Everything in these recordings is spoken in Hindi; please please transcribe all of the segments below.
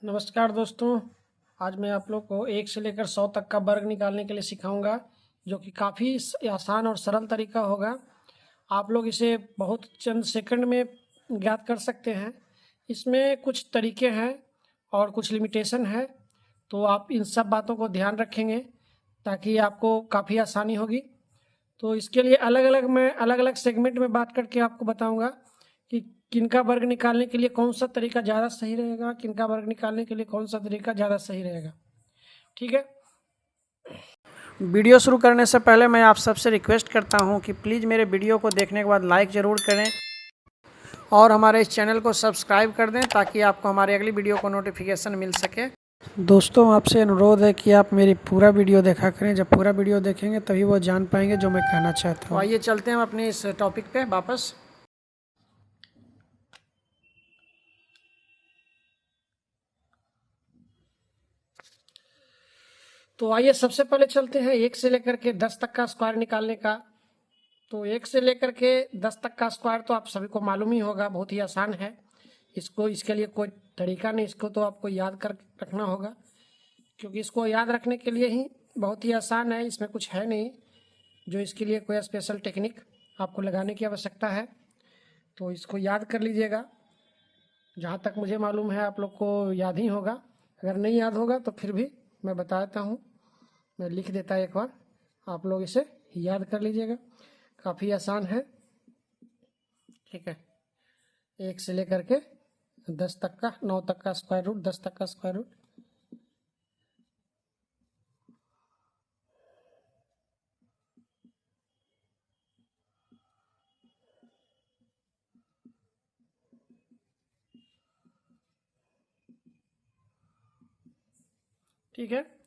नमस्कार दोस्तों। आज मैं आप लोग को 1 से लेकर 100 तक का वर्ग निकालने के लिए सिखाऊंगा, जो कि काफ़ी आसान और सरल तरीका होगा। आप लोग इसे बहुत चंद सेकंड में ज्ञात कर सकते हैं। इसमें कुछ तरीके हैं और कुछ लिमिटेशन है, तो आप इन सब बातों को ध्यान रखेंगे ताकि आपको काफ़ी आसानी होगी। तो इसके लिए मैं अलग अलग सेगमेंट में बात करके आपको बताऊंगा कि किनका वर्ग निकालने के लिए कौन सा तरीका ज़्यादा सही रहेगा, किनका वर्ग निकालने के लिए कौन सा तरीका ज़्यादा सही रहेगा। ठीक है। वीडियो शुरू करने से पहले मैं आप सबसे रिक्वेस्ट करता हूं कि प्लीज़ मेरे वीडियो को देखने के बाद लाइक ज़रूर करें और हमारे इस चैनल को सब्सक्राइब कर दें ताकि आपको हमारी अगली वीडियो को नोटिफिकेशन मिल सके। दोस्तों, आपसे अनुरोध है कि आप मेरी पूरा वीडियो देखा करें। जब पूरा वीडियो देखेंगे तभी वो जान पाएंगे जो मैं कहना चाहता हूँ। आइए चलते हैं अपने इस टॉपिक पे वापस। तो आइए सबसे पहले चलते हैं 1 से लेकर के 10 तक का स्क्वायर निकालने का। तो 1 से लेकर के 10 तक का स्क्वायर तो आप सभी को मालूम ही होगा, बहुत ही आसान है। इसके लिए कोई तरीका नहीं, इसको तो आपको याद कर रखना होगा, क्योंकि इसको याद रखने के लिए ही बहुत ही आसान है। इसमें कुछ है नहीं जो इसके लिए कोई स्पेशल टेक्निक आपको लगाने की आवश्यकता है। तो इसको याद कर लीजिएगा। जहाँ तक मुझे मालूम है आप लोग को याद ही होगा। अगर नहीं याद होगा तो फिर भी मैं बता देता हूँ, मैं लिख देता एक बार, आप लोग इसे याद कर लीजिएगा। काफ़ी आसान है। ठीक है। 1 से लेकर के 10 तक का, 9 तक का स्क्वायर रूट, 10 तक का स्क्वायर रूट। ठीक है।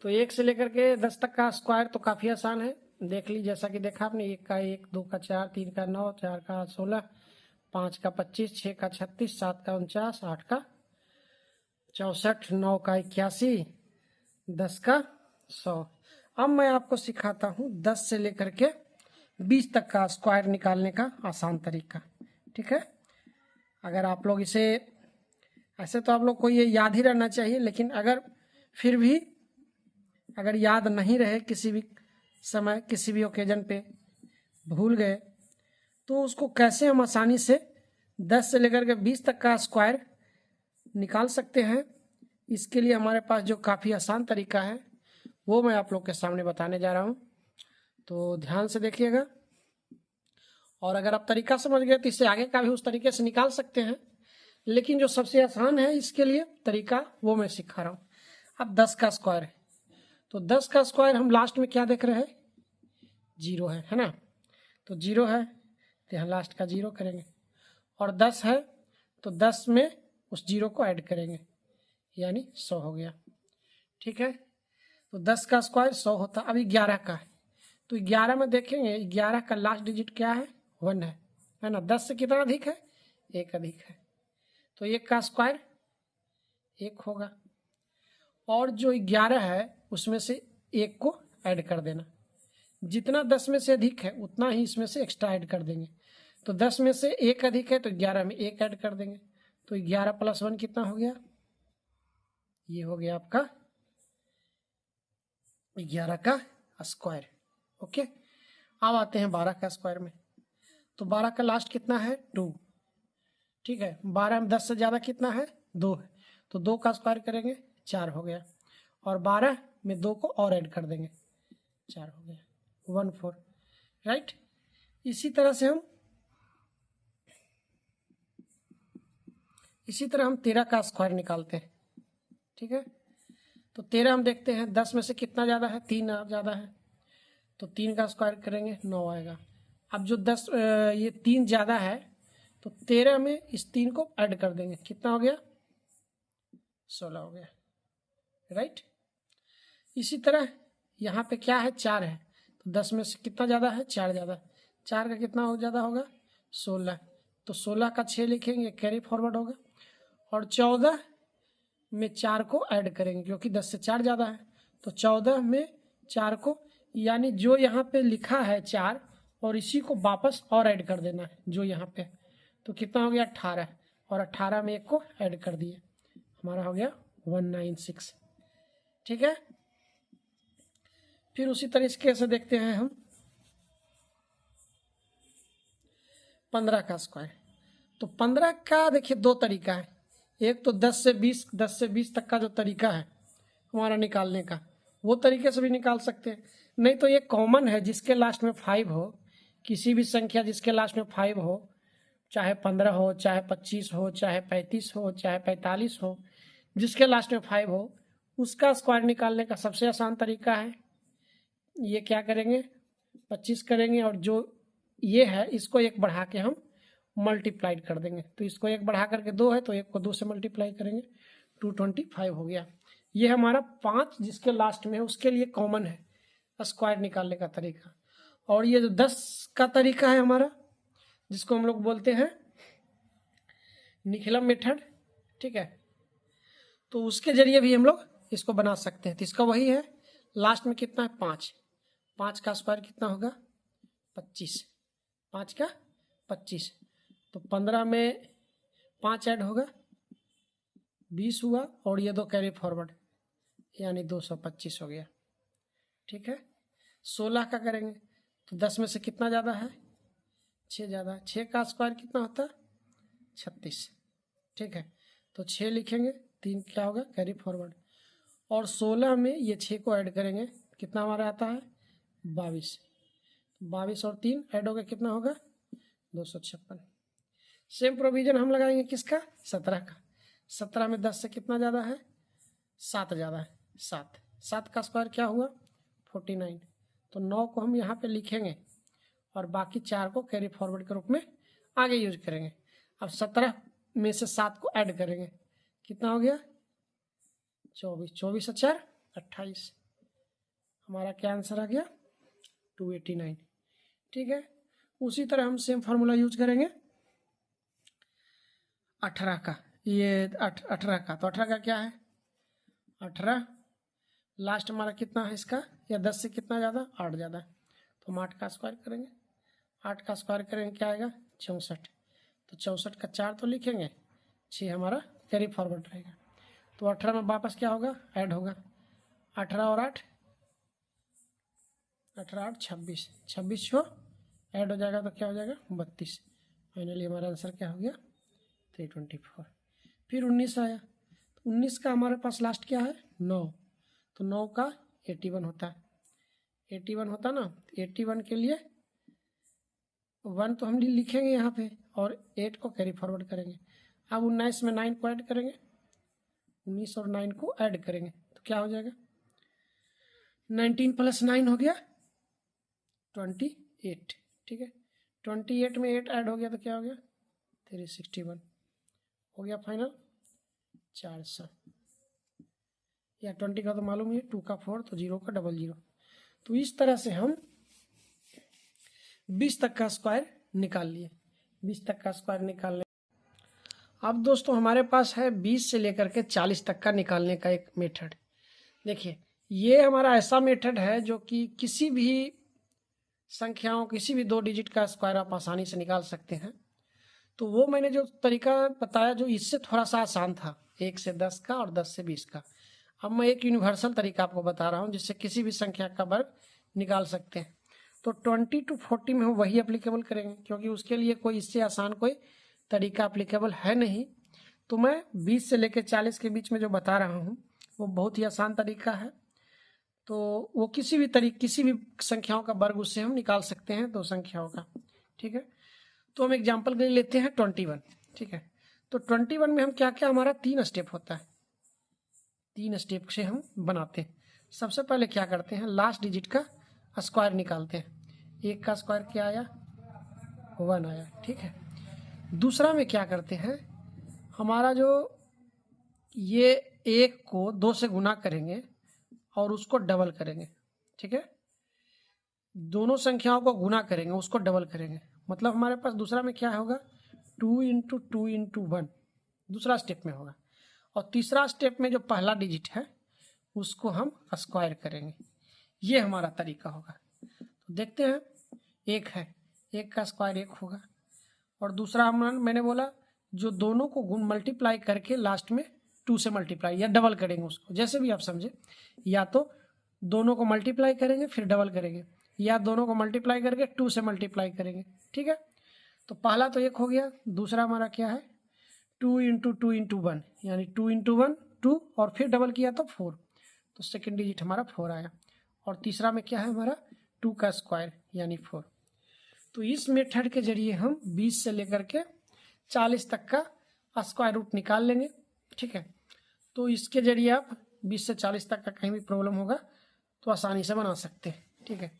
तो 1 से लेकर के 10 तक का स्क्वायर तो काफ़ी आसान है। देख ली, जैसा कि देखा आपने, 1 का 1, 2 का 4, 3 का 9, 4 का 16, 5 का 25, 6 का 36, 7 का 49, 8 का 64, 9 का 81, 10 का 100। अब मैं आपको सिखाता हूँ 10 से लेकर के 20 तक का स्क्वायर निकालने का आसान तरीका। ठीक है। अगर आप लोग इसे, ऐसे तो आप लोग को ये याद ही रहना चाहिए, लेकिन अगर फिर भी अगर याद नहीं रहे, किसी भी समय किसी भी ओकेजन पे भूल गए, तो उसको कैसे हम आसानी से 10 से लेकर के 20 तक का स्क्वायर निकाल सकते हैं, इसके लिए हमारे पास जो काफ़ी आसान तरीका है वो मैं आप लोग के सामने बताने जा रहा हूँ। तो ध्यान से देखिएगा, और अगर आप तरीका समझ गए तो इससे आगे का भी उस तरीके से निकाल सकते हैं, लेकिन जो सबसे आसान है इसके लिए तरीका वो मैं सिखा रहा हूँ। अब 10 का स्क्वायर है, तो 10 का स्क्वायर हम लास्ट में क्या देख रहे हैं, 0 है ना। तो 0 है तो यहाँ लास्ट का 0 करेंगे, और 10 है तो 10 में उस 0 को ऐड करेंगे, यानी 100 हो गया। ठीक है। तो 10 का स्क्वायर 100 होता। अभी 11 का है, तो 11 में देखेंगे 11 का लास्ट डिजिट क्या है, 1 है ना। 10 से कितना अधिक है, 1 अधिक है, तो 1 का स्क्वायर 1 होगा। और जो 11 है उसमें से 1 को ऐड कर देना। जितना 10 में से अधिक है उतना ही इसमें से एक्स्ट्रा ऐड कर देंगे। तो 10 में से 1 अधिक है तो 11 में 1 ऐड कर देंगे। तो 11 + 1 कितना हो गया, ये हो गया आपका 11 का स्क्वायर। ओके। अब आते हैं 12 का स्क्वायर में। तो 12 का लास्ट कितना है, 2। ठीक है। 12 में 10 से ज़्यादा कितना है, 2 है, तो 2 का स्क्वायर करेंगे, 4 हो गया। और 12 में 2 को और ऐड कर देंगे, 4 हो गया, 14। राइट। इसी तरह हम 13 का स्क्वायर निकालते हैं। ठीक है। तो 13 हम देखते हैं 10 में से कितना ज़्यादा है, 3 ज़्यादा है, तो 3 का स्क्वायर करेंगे, 9 आएगा। अब जो 10 ये 3 ज़्यादा है तो 13 में इस 3 को ऐड कर देंगे, कितना हो गया, 16 हो गया। राइट। इसी तरह यहाँ पे क्या है, 4 है, तो 10 में से कितना ज़्यादा है, 4 ज़्यादा। 4 का कितना हो ज़्यादा होगा, 16, तो 16 का 6 लिखेंगे, कैरी फॉरवर्ड होगा। और 14 में 4 को ऐड करेंगे, क्योंकि 10 से 4 ज़्यादा है, तो 14 में 4 को, यानी जो यहाँ पे लिखा है 4 और इसी को वापस और ऐड कर देना है जो यहाँ पे, तो कितना हो गया, 18, और 18 में 1 को ऐड कर दिए, हमारा हो गया 196। ठीक है, फिर उसी तरीके से देखते हैं हम 15 का स्क्वायर। तो 15 का देखिए दो तरीका है, एक तो 10 से 20 तक का जो तरीका है हमारा निकालने का, वो तरीके से भी निकाल सकते हैं। नहीं तो ये कॉमन है, जिसके लास्ट में 5 हो, किसी भी संख्या जिसके लास्ट में 5 हो, चाहे 15 हो, चाहे 25 हो, चाहे 35 हो, चाहे 45 हो, जिसके लास्ट में 5 हो, उसका स्क्वायर निकालने का सबसे आसान तरीका है, ये क्या करेंगे 25 करेंगे, और जो ये है इसको एक बढ़ा के हम मल्टीप्लाइड कर देंगे। तो इसको एक बढ़ा करके 2 है, तो एक को 2 से मल्टीप्लाई करेंगे, 225 हो गया। ये हमारा 5 जिसके लास्ट में है उसके लिए कॉमन है स्क्वायर निकालने का तरीका। और ये जो 10 का तरीका है हमारा, जिसको हम लोग बोलते हैं निखिलम मेथड, ठीक है, तो उसके जरिए भी हम लोग इसको बना सकते हैं। तो इसका वही है, लास्ट में कितना है 5, 5 का स्क्वायर कितना होगा 25, 5 का 25, तो 15 में 5 ऐड होगा 20 हुआ, और ये 2 कैरी फॉरवर्ड यानी 225 हो गया। ठीक है, 16 का करेंगे तो 10 में से कितना ज़्यादा है 6 ज़्यादा, 6 का स्क्वायर कितना होता है 36। ठीक है, तो 6 लिखेंगे, 3 क्या होगा कैरी फॉरवर्ड, और 16 में ये 6 को ऐड करेंगे, कितना हमारा आता है 22, 22 और 3 ऐड होगा कितना होगा 256। सेम प्रोविजन हम लगाएंगे किसका 17 का, 17 में 10 से कितना ज़्यादा है 7 ज़्यादा है, 7, 7 का स्क्वायर क्या हुआ 49, तो 9 को हम यहाँ पे लिखेंगे और बाकी 4 को कैरी फॉरवर्ड के रूप में आगे यूज करेंगे। अब 17 में से 7 को ऐड करेंगे, कितना हो गया 24, 24 और 4 28, हमारा क्या आंसर आ गया 289। ठीक है, उसी तरह हम सेम फार्मूला यूज करेंगे 18 का, ये 18 का, तो 18 का क्या है 18 लास्ट हमारा कितना है इसका, या 10 से कितना ज़्यादा 8 ज़्यादा है, तो हम 8 का स्क्वायर करेंगे, 8 का स्क्वायर करेंगे क्या आएगा 64, तो 64 का 4 तो लिखेंगे, 6 हमारा कैरी फॉरवर्ड रहेगा, तो 18 में वापस क्या होगा ऐड होगा, 18 और 8 18 8 26, 26 छो ऐड हो जाएगा तो क्या हो जाएगा 32, फाइनली हमारा आंसर क्या हो गया 324। फिर 19 आया, तो 19 का हमारे पास लास्ट क्या है 9, तो 9 का 81 होता है, 81 होता ना, 81 के लिए 1 तो हम लिखेंगे यहाँ पे और 8 को कैरी फॉरवर्ड करेंगे। अब 19 में 9 को ऐड करेंगे, 19 और 9 को ऐड करेंगे तो क्या हो जाएगा 19 + 9 हो गया 28। ठीक है, 28 में 8 ऐड हो गया तो क्या हो गया 361 हो गया फाइनल 400, या 20 का तो मालूम ही है, 2 का 4 तो 0 का 00। तो इस तरह से हम 20 तक का स्क्वायर निकाल लिए, 20 तक का स्क्वायर निकाल ले। अब दोस्तों हमारे पास है 20 से लेकर के 40 तक का निकालने का एक मेथड। देखिए ये हमारा ऐसा मेथड है जो कि किसी भी संख्याओं, किसी भी 2 डिजिट का स्क्वायर आप आसानी से निकाल सकते हैं। तो वो मैंने जो तरीका बताया जो इससे थोड़ा सा आसान था, 1 से 10 का और 10 से 20 का, अब मैं एक यूनिवर्सल तरीका आपको बता रहा हूँ जिससे किसी भी संख्या का वर्ग निकाल सकते हैं। तो 20 to 40 में हम वही एप्लीकेबल करेंगे, क्योंकि उसके लिए कोई इससे आसान कोई तरीका एप्लीकेबल है नहीं। तो मैं 20 से लेकर 40 के बीच में जो बता रहा हूँ वो बहुत ही आसान तरीका है। तो वो किसी भी संख्याओं का वर्ग उससे हम निकाल सकते हैं, 2 संख्याओं का। ठीक है, तो हम एग्जाम्पल के लिए लेते हैं 21। ठीक है, तो 21 में हम क्या क्या, हमारा 3 स्टेप होता है, 3 स्टेप से हम बनाते हैं। सबसे पहले क्या करते हैं, लास्ट डिजिट का स्क्वायर निकालते हैं। 1 का स्क्वायर क्या आया 1 आया। ठीक है, दूसरा में क्या करते हैं, हमारा जो ये 1 को 2 से गुना करेंगे और उसको डबल करेंगे। ठीक है, दोनों संख्याओं को गुना करेंगे उसको डबल करेंगे, मतलब हमारे पास दूसरा में क्या होगा 2 × 2 × 1 दूसरा स्टेप में होगा, और तीसरा स्टेप में जो पहला डिजिट है उसको हम स्क्वायर करेंगे। ये हमारा तरीका होगा। तो देखते हैं, 1 है, 1 का स्क्वायर 1 होगा, और दूसरा मैंने बोला जो दोनों को मल्टीप्लाई करके लास्ट में 2 से मल्टीप्लाई या डबल करेंगे उसको, जैसे भी आप समझे। या तो दोनों को मल्टीप्लाई करेंगे फिर डबल करेंगे, या दोनों को मल्टीप्लाई करके 2 से मल्टीप्लाई करेंगे, ठीक है। तो पहला तो 1 हो गया, दूसरा हमारा क्या है 2 इंटू 2 इंटू 1, यानी 2 इंटू 1 2, और फिर डबल किया तो 4, तो सेकेंड डिजिट हमारा 4 आया। और तीसरा में क्या है हमारा 2 का स्क्वायर यानी 4। तो इस मेथड के जरिए हम 20 से लेकर के 40 तक का स्क्वायर रूट निकाल लेंगे, ठीक है। तो इसके जरिए आप 20 से 40 तक का कहीं भी प्रॉब्लम होगा तो आसानी से बना सकते हैं, ठीक है।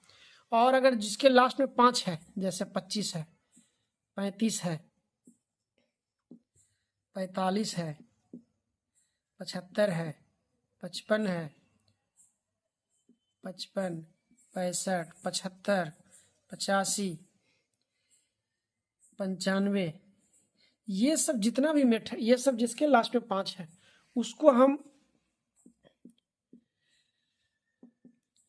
और अगर जिसके लास्ट में 5 है, जैसे 25 है, 35 है, 45 है, 75 है, 55 है, 55, 65, 75, 85, 95, ये सब जितना भी मेथड, ये सब जिसके लास्ट में 5 है उसको हम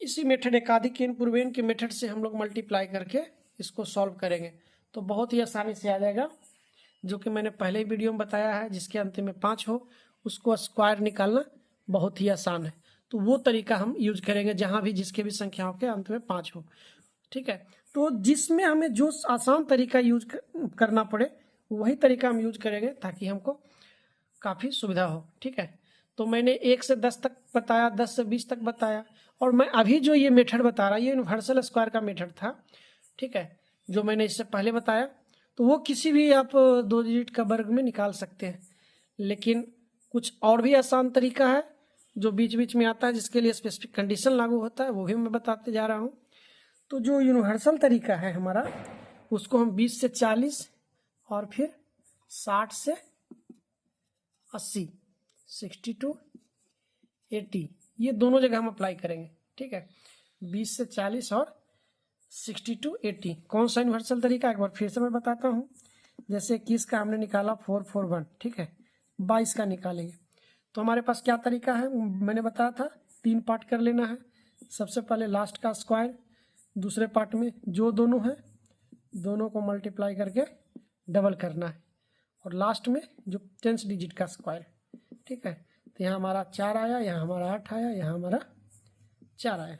इसी मेथड एकाधिक पूर्वेन के मेथड से हम लोग मल्टीप्लाई करके इसको सॉल्व करेंगे तो बहुत ही आसानी से आ जाएगा। जो कि मैंने पहले ही वीडियो में बताया है, जिसके अंत में 5 हो उसको स्क्वायर निकालना बहुत ही आसान है। तो वो तरीका हम यूज करेंगे जहाँ भी जिसके भी संख्याओं के अंत में 5 हो, ठीक है। तो जिसमें हमें जो आसान तरीका यूज करना पड़े वही तरीका हम यूज करेंगे ताकि हमको काफ़ी सुविधा हो, ठीक है। तो मैंने 1 से 10 तक बताया, 10 से 20 तक बताया, और मैं अभी जो ये मेथड बता रहा, ये यूनिवर्सल स्क्वायर का मेथड था, ठीक है, जो मैंने इससे पहले बताया। तो वो किसी भी आप 2 डिजिट का वर्ग में निकाल सकते हैं, लेकिन कुछ और भी आसान तरीका है जो बीच बीच में आता है, जिसके लिए स्पेसिफिक कंडीशन लागू होता है, वो भी मैं बताते जा रहा हूँ। तो जो यूनिवर्सल तरीका है हमारा, उसको हम 20 से 40 और फिर 60 से 80, 62, 80, ये दोनों जगह हम अप्लाई करेंगे, ठीक है। 20 से 40 और 62, 80 कौन सा यूनिवर्सल तरीका, एक बार फिर से मैं बताता हूँ। जैसे 21 का हमने निकाला 441, ठीक है, 22 का निकालेंगे तो हमारे पास क्या तरीका है, मैंने बताया था 3 पार्ट कर लेना है। सबसे पहले लास्ट का स्क्वायर, दूसरे पार्ट में जो दोनों है दोनों को मल्टीप्लाई करके डबल करना है, और लास्ट में जो 10 डिजिट का स्क्वायर, ठीक है। तो यहाँ हमारा 4 आया, यहाँ हमारा 8 आया, यहाँ हमारा 4 आया,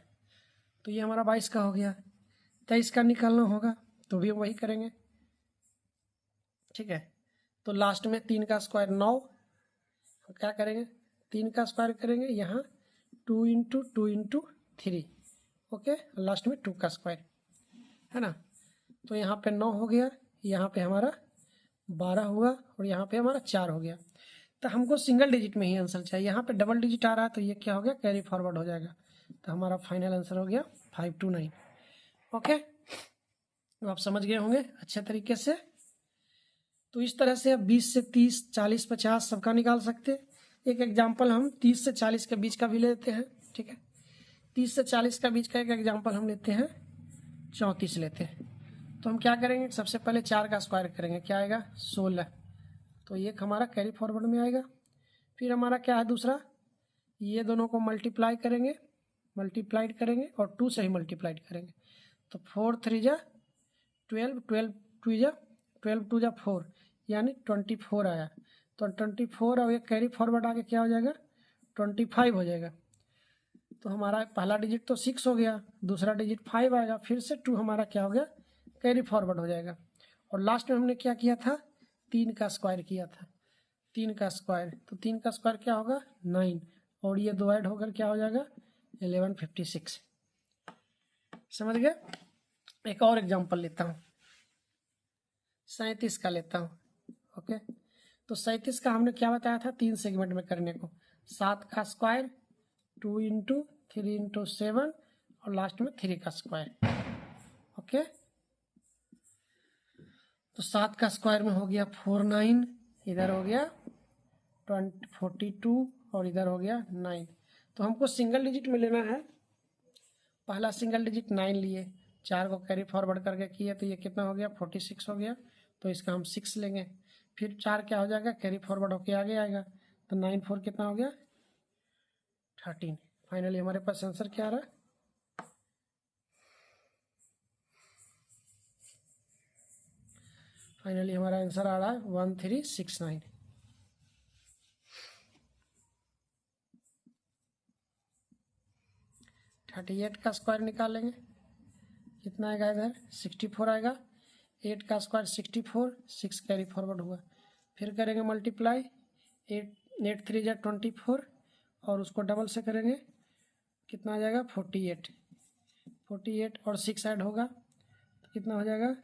तो ये हमारा 22 का हो गया। 23 का निकालना होगा तो भी वही करेंगे, ठीक है। तो लास्ट में 3 का स्क्वायर 9, क्या करेंगे 3 का स्क्वायर करेंगे, यहाँ 2 इंटू 2 इंटू 3, ओके, लास्ट में 2 का स्क्वायर, है ना। तो यहाँ पे 9 हो गया, यहाँ पे हमारा 12 हुआ, और यहाँ पे हमारा 4 हो गया। तो हमको सिंगल डिजिट में ही आंसर चाहिए, यहाँ पे डबल डिजिट आ रहा है तो ये क्या हो गया कैरी फॉरवर्ड हो जाएगा। तो हमारा फाइनल आंसर हो गया 529, ओके। तो आप समझ गए होंगे अच्छे तरीके से। तो इस तरह से आप 20 से 30, 40, 50 सबका निकाल सकते हैं। एक एग्जाम्पल हम 30 से 40 के बीच का भी लेते हैं, ठीक है। 30 से 40 का बीच का एक एग्जाम्पल हम लेते हैं, 34 लेते हैं। तो हम क्या करेंगे, सबसे पहले 4 का स्क्वायर करेंगे, क्या आएगा 16, तो ये हमारा कैरी फॉरवर्ड में आएगा। फिर हमारा क्या है दूसरा, ये दोनों को मल्टीप्लाई करेंगे, मल्टीप्लाइड करेंगे और 2 से ही मल्टीप्लाइड करेंगे। तो 4 3 जा 12, 12 2 जा 12 2 जा 4, यानी 24 आया। तो 24 और एक कैरी फॉरवर्ड आगे क्या हो जाएगा 25 हो जाएगा। तो हमारा पहला डिजिट तो 6 हो गया, दूसरा डिजिट 5 आएगा, फिर से 2 हमारा क्या हो गया कैरी फॉरवर्ड हो जाएगा। और लास्ट में हमने क्या किया था 3 का स्क्वायर किया था, 3 का स्क्वायर, तो 3 का स्क्वायर क्या होगा 9, और ये 2 ऐड होकर क्या हो जाएगा 1156। समझ गए। एक और एग्जांपल लेता हूँ, 37 का लेता हूँ, ओके। तो 37 का हमने क्या बताया था 3 सेगमेंट में करने को, 7 का स्क्वायर 2 इंटू 3 इंटू 7 और लास्ट में 3 का स्क्वायर, ओके। तो 7 का स्क्वायर में हो गया 49, इधर हो गया 42 और इधर हो गया 9। तो हमको सिंगल डिजिट में लेना है, पहला सिंगल डिजिट 9 लिए, 4 को कैरी फॉरवर्ड करके किए तो ये कितना हो गया 46 हो गया, तो इसका हम 6 लेंगे। फिर 4 क्या हो जाएगा कैरी फॉरवर्ड होके आगे आएगा, तो 9 4 कितना हो गया 13। फाइनली हमारे पास आंसर क्या आ रहा है, फाइनली हमारा आंसर आ रहा है 1369। 38 का स्क्वायर निकालेंगे, कितना आएगा इधर 64 आएगा। 8 का स्क्वायर 64, 6 कैरी फॉरवर्ड हुआ। फिर करेंगे मल्टीप्लाई, 8 3 जा 24 और उसको डबल से करेंगे, कितना आ जाएगा 48। 48 और 6 ऐड होगा तो कितना हो जाएगा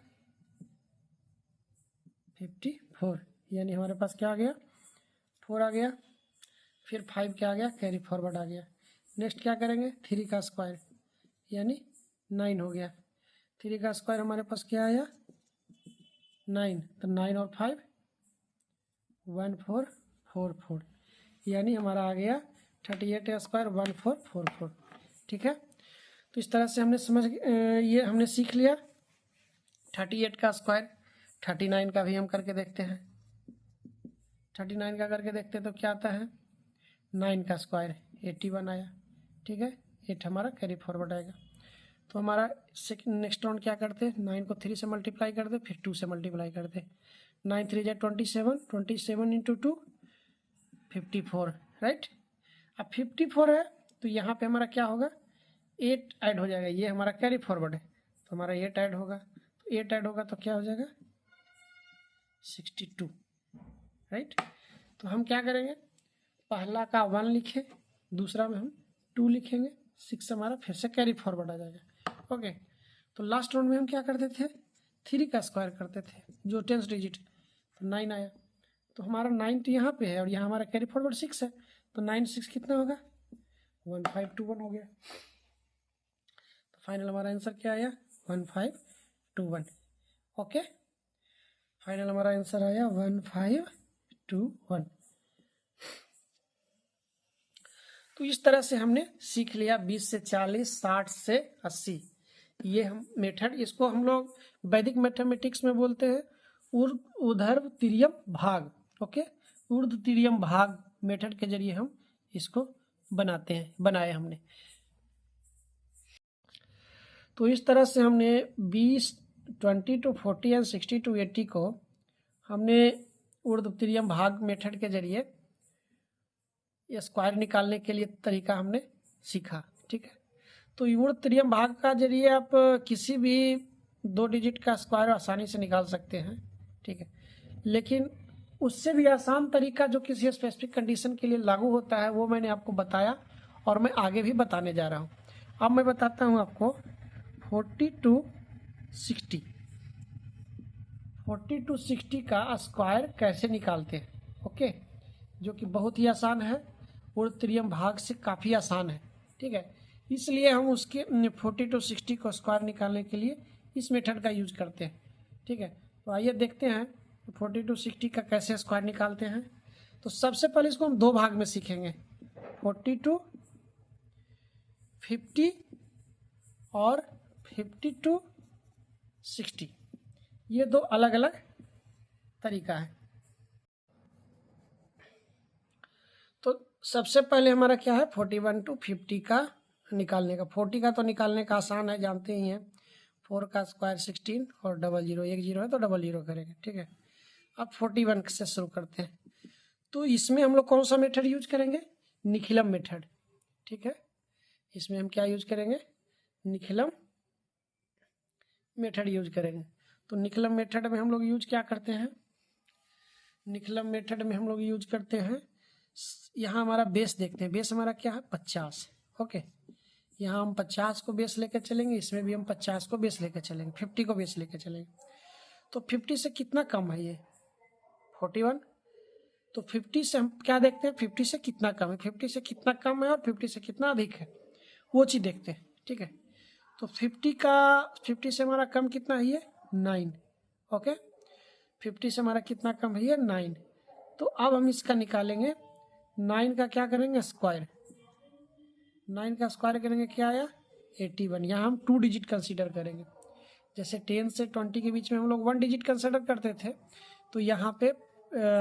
54, यानी हमारे पास क्या आ गया 4 आ गया। फिर 5 क्या आ गया कैरी फॉरवर्ड आ गया। नेक्स्ट क्या करेंगे 3 का स्क्वायर यानी 9 हो गया। 3 का स्क्वायर हमारे पास क्या आया 9, तो 9 और 5 1444, यानी हमारा आ गया 38 का स्क्वायर 1444। ठीक है, तो इस तरह से हमने ये हमने सीख लिया 38 का स्क्वायर। 39 का भी हम करके देखते हैं। 39 का करके देखते हैं तो क्या आता है 9 का स्क्वायर 81 आया। ठीक है, 8 हमारा कैरी फॉरवर्ड आएगा। तो हमारा नेक्स्ट राउंड क्या करते हैं 9 को 3 से मल्टीप्लाई कर दे, फिर 2 से मल्टीप्लाई कर दे। 9 3 जा 27, 27 इंटू 2 54, राइट। अब 54 है तो यहाँ पे हमारा क्या होगा 8 ऐड हो जाएगा, ये हमारा कैरी फॉरवर्ड है तो हमारा 8 ऐड होगा। तो 8 ऐड होगा तो क्या हो जाएगा 62, राइट। तो हम क्या करेंगे पहला का 1 लिखे, दूसरा में हम 2 लिखेंगे, 6 हमारा फिर से कैरी फॉरवर्ड आ जाएगा। ओके, तो लास्ट राउंड में हम क्या करते थे 3 का स्क्वायर करते थे जो 10 डिजिट, तो 9 आया। तो हमारा 9 तो यहाँ पे है और यहाँ हमारा कैरी फॉरवर्ड 6 है, तो 9 6 कितना होगा 1521 हो गया। तो फाइनल हमारा आंसर क्या आया 1521। ओके, फाइनल हमारा आंसर आया 1521। तो इस तरह से हमने सीख लिया 20 से 40, 60 से 80 ये हम मेथड, इसको हम लोग वैदिक मैथमेटिक्स में बोलते हैं ऊर्ध्व तिर्यम भाग। ओके, ऊर्ध्व तिर्यम भाग मेथड के जरिए हम इसको बनाए हमने। तो इस तरह से हमने 20, 20 to 40 एंड 60 to 80 को हमने ऊर्ध्व तिर्यम भाग मेथड के जरिए ये स्क्वायर निकालने के लिए तरीका हमने सीखा। ठीक है, तो ऊर्ध्व तिर्यम भाग का जरिए आप किसी भी 2 डिजिट का स्क्वायर आसानी से निकाल सकते हैं। ठीक है, लेकिन उससे भी आसान तरीका जो किसी स्पेसिफिक कंडीशन के लिए लागू होता है वो मैंने आपको बताया और मैं आगे भी बताने जा रहा हूँ। अब मैं बताता हूँ आपको 40 to 60 का स्क्वायर कैसे निकालते हैं। ओके, जो कि बहुत ही आसान है, ऊर्ध्व तिर्यम भाग से काफ़ी आसान है। ठीक है, इसलिए हम उसके 40 to 60 को स्क्वायर निकालने के लिए इस मेथड का यूज करते हैं। ठीक है, तो आइए देखते हैं 40 to 60 का कैसे स्क्वायर निकालते हैं। तो सबसे पहले इसको हम 2 भाग में सीखेंगे, 40 to 50 और 50 to 60, ये 2 अलग अलग तरीका है। तो सबसे पहले हमारा क्या है 41 to 50 का निकालने का। 40 का तो निकालने का आसान है, जानते ही हैं, 4 का स्क्वायर 16 और 00, एक 0 है तो 00 करेंगे। ठीक है, अब 41 से शुरू करते हैं। तो इसमें हम लोग कौन सा मेथड यूज करेंगे निखिलम मेथड। ठीक है, इसमें हम क्या यूज करेंगे निखिलम मेथड यूज करेंगे। तो निखिलम मेथड में हम लोग यूज क्या करते हैं, निखिलम मेथड में हम लोग यूज करते हैं, यहाँ हमारा बेस देखते हैं, बेस हमारा क्या है 50। ओके, यहाँ हम 50 को बेस लेकर चलेंगे, इसमें भी हम 50 को बेस लेकर चलेंगे, 50 को बेस लेकर चलेंगे। तो 50 से कितना कम है ये 41, तो 50 से हम क्या देखते हैं 50 से कितना कम है, 50 से कितना कम है और 50 से कितना अधिक है वो चीज़ देखते हैं। ठीक है, तो 50 से हमारा कम कितना है ये 9। ओके, 50 से हमारा कितना कम है ये 9। तो अब हम इसका निकालेंगे 9 का क्या करेंगे स्क्वायर, 9 का स्क्वायर करेंगे क्या आया 81। यहाँ हम 2 डिजिट कंसीडर करेंगे, जैसे 10 से 20 के बीच में हम लोग 1 डिजिट कंसीडर करते थे, तो यहाँ पे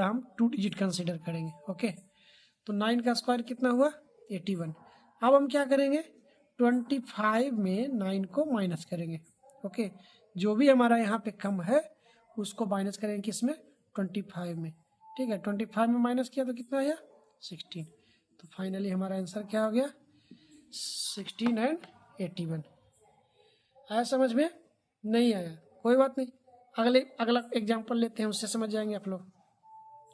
हम 2 डिजिट कंसीडर करेंगे। ओके, तो 9 का स्क्वायर कितना हुआ 81। अब हम क्या करेंगे 25 में 9 को माइनस करेंगे। ओके, जो भी हमारा यहाँ पे कम है उसको माइनस करेंगे किसमें 25 में। ठीक है, 25 में माइनस किया तो कितना आया 16। तो फाइनली हमारा आंसर क्या हो गया 16 एंड 81। आया समझ में? नहीं आया कोई बात नहीं, अगला एग्जाम्पल लेते हैं, उससे समझ जाएंगे आप लोग।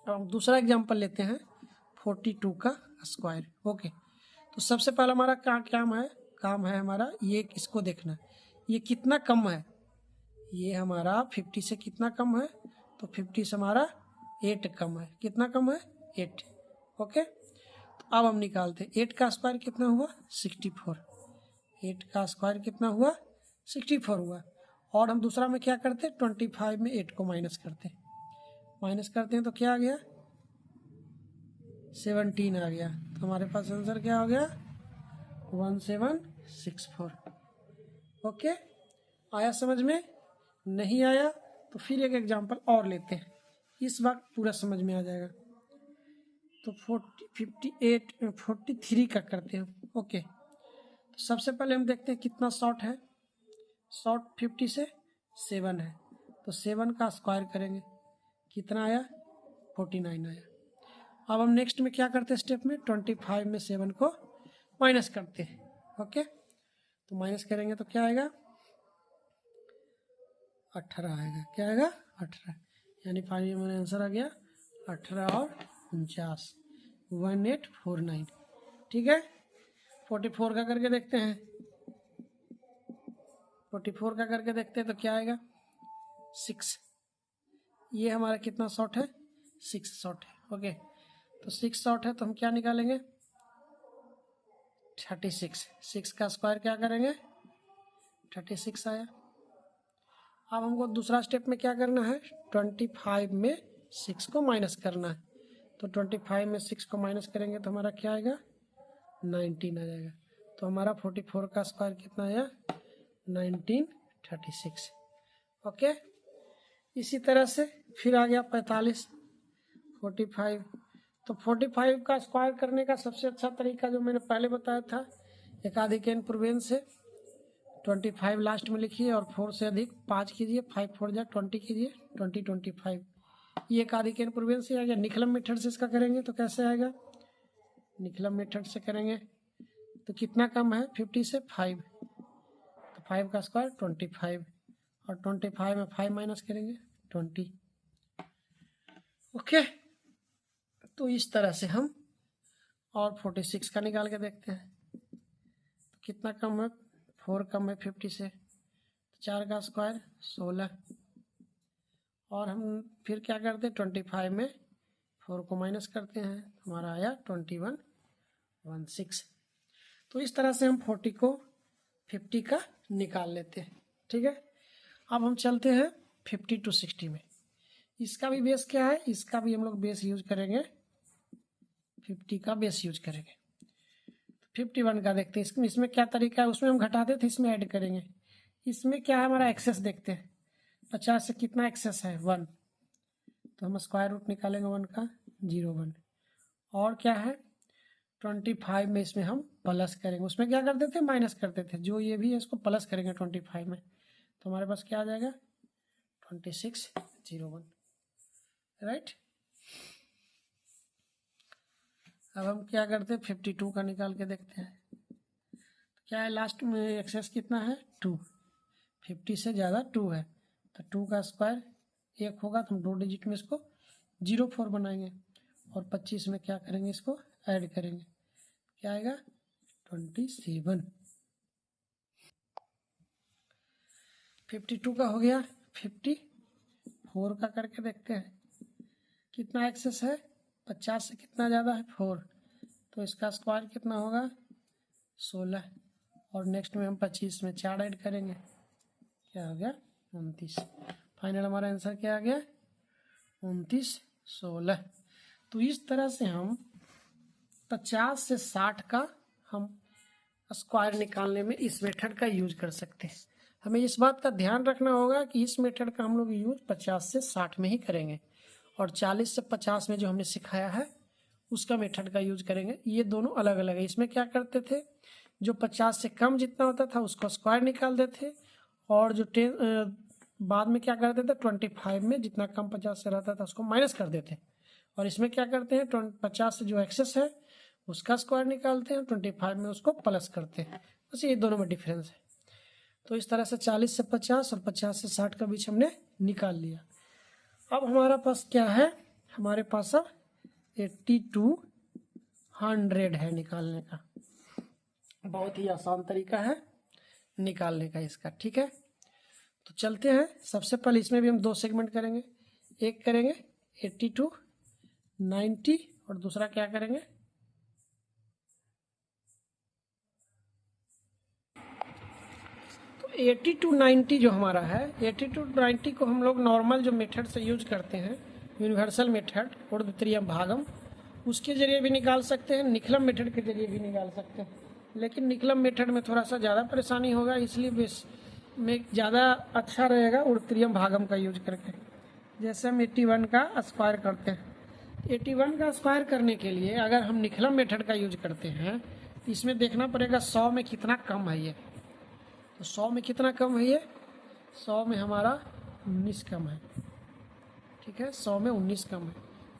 अब हम दूसरा एग्जाम्पल लेते हैं 42 का स्क्वायर। ओके, तो सबसे पहला हमारा काम है हमारा ये इसको देखना, ये कितना कम है। ये हमारा 50 से कितना कम है, तो 50 से हमारा 8 कम है। कितना कम है? 8। ओके, तो अब हम निकालते हैं 8 का स्क्वायर कितना हुआ? 64। 8 का स्क्वायर कितना हुआ? 64 हुआ। और हम दूसरा में क्या करते हैं? 25 में 8 को माइनस करते हैं तो क्या आ गया? 17 आ गया। तो हमारे पास आंसर क्या हो गया? 1764। ओके, आया समझ में? नहीं आया तो फिर एक एग्जांपल और लेते हैं, इस बार पूरा समझ में आ जाएगा। तो 43 का करते हैं। ओके, तो सबसे पहले हम देखते हैं कितना शॉर्ट है। शॉर्ट 50 से 7 है, तो 7 का स्क्वायर करेंगे, कितना आया? 49 आया। अब हम नेक्स्ट में क्या करते हैं स्टेप में? 25 में 7 को माइनस करते हैं। ओके, तो माइनस करेंगे तो क्या आएगा? 18 आएगा। क्या आएगा? 18, यानी फाइनली हमारा आंसर आ गया 18 और 49, 1849। ठीक है, 44 का करके देखते हैं। 44 का करके देखते हैं तो क्या आएगा? 6। ये हमारा कितना शॉर्ट है? 6 शॉर्ट है। ओके, तो 6 शॉर्ट है तो हम क्या निकालेंगे? 36। 6 का स्क्वायर क्या करेंगे? 36 आया। अब हमको दूसरा स्टेप में क्या करना है? 25 में 6 को माइनस करना है। तो 25 में 6 को माइनस करेंगे तो हमारा क्या आएगा? 19 आ जाएगा। तो हमारा 44 का स्क्वायर कितना आया? 1936। ओके, इसी तरह से फिर आ गया 45, 45। तो 45 का स्क्वायर करने का सबसे अच्छा तरीका जो मैंने पहले बताया था, एकाधिक एन पूर्वेन से 25 लास्ट में लिखिए और 4 से अधिक 5 कीजिए, 5 4 जा 20 कीजिए, 20 25। ये एकाधिक एन पूर्वेन से आ गया। निखलम मेथड से इसका करेंगे तो कैसे आएगा? निखलम मेथड से करेंगे तो कितना कम है? 50 से 5, तो 5 का स्क्वायर 25, और 25 में 5 माइनस करेंगे 20। ओके, तो इस तरह से हम और 46 का निकाल के देखते हैं। तो कितना कम है? 4 कम है 50 से, 4 का स्क्वायर 16। और हम फिर क्या करते हैं? 25 में 4 को माइनस करते हैं, हमारा आया 2116। तो इस तरह से हम 40 को 50 का निकाल लेते हैं। ठीक है, अब हम चलते हैं 50 to 60 में। इसका भी बेस क्या है? इसका भी हम लोग बेस यूज करेंगे, 50 का बेस यूज करेंगे। 51 का देखते हैं, इसमें क्या तरीका है? उसमें हम घटाते थे, इसमें ऐड करेंगे। इसमें क्या है हमारा? एक्सेस देखते हैं। 50 से कितना एक्सेस है? 1, तो हम स्क्वायर रूट निकालेंगे 1 का, 0 1। और क्या है? 25 में इसमें हम प्लस करेंगे, उसमें क्या करते थे? माइनस करते थे। जो ये भी है इसको प्लस करेंगे 25 में, तो हमारे पास क्या आ जाएगा? 2601। राइट, अब हम क्या करते हैं? 52 का निकाल के देखते हैं। तो क्या है लास्ट में? एक्सेस कितना है? 2। 50 से ज़्यादा 2 है, तो 2 का स्क्वायर 1 होगा, तो हम 2 डिजिट में इसको 04 बनाएंगे, और 25 में क्या करेंगे? इसको ऐड करेंगे, क्या आएगा? 27। 52 का हो गया। 54 का करके देखते हैं, कितना एक्सेस है? 50 से कितना ज़्यादा है? 4, तो इसका स्क्वायर कितना होगा? 16। और नेक्स्ट में हम 25 में 4 ऐड करेंगे, क्या हो गया? 29। फाइनल हमारा आंसर क्या आ गया? 2916। तो इस तरह से हम 50 से 60 का हम स्क्वायर निकालने में इस मेथड का यूज कर सकते हैं। हमें इस बात का ध्यान रखना होगा कि इस मेथड का हम लोग यूज 50 से 60 में ही करेंगे, और 40 से 50 में जो हमने सिखाया है उसका मेथड का यूज करेंगे। ये दोनों अलग अलग है। इसमें क्या करते थे? जो 50 से कम जितना होता था उसको स्क्वायर निकाल देते, और जो बाद में क्या करते थे? 25 में जितना कम 50 से रहता था उसको माइनस कर देते। और इसमें क्या करते हैं? 50 से जो एक्सेस है उसका स्क्वायर निकालते हैं, 25 में उसको प्लस करते हैं। बस ये दोनों में डिफरेंस है। तो इस तरह से 40 से 50 और 50 से 60 का बीच हमने निकाल लिया। अब हमारा पास क्या है, हमारे पास अब 8200 है निकालने का। बहुत ही आसान तरीका है निकालने का इसका, ठीक है। तो चलते हैं, सबसे पहले इसमें भी हम 2 सेगमेंट करेंगे। एक करेंगे 82 90 और दूसरा क्या करेंगे, तो 80 to 90 जो हमारा है, 80 to 90 को हम लोग नॉर्मल जो मेथड से यूज करते हैं, यूनिवर्सल मेथड ऊर्ध्वत्रीयम भागम, उसके जरिए भी निकाल सकते हैं, निखलम मेथड के जरिए भी निकाल सकते हैं। लेकिन निखलम मेथड में थोड़ा सा ज़्यादा परेशानी होगा, इसलिए बेस में ज़्यादा अच्छा रहेगा ऊर्ध्वत्रीयम भागम का यूज करके। जैसे हम 81 का स्क्वायर करते हैं, 81 का स्क्वायर करने के लिए अगर हम निखलम मेथड का यूज करते हैं तो इसमें देखना पड़ेगा 100 में कितना कम है ये। तो 100 में कितना कम है ये, 100 में हमारा 19 कम है, ठीक है, 100 में 19 कम है।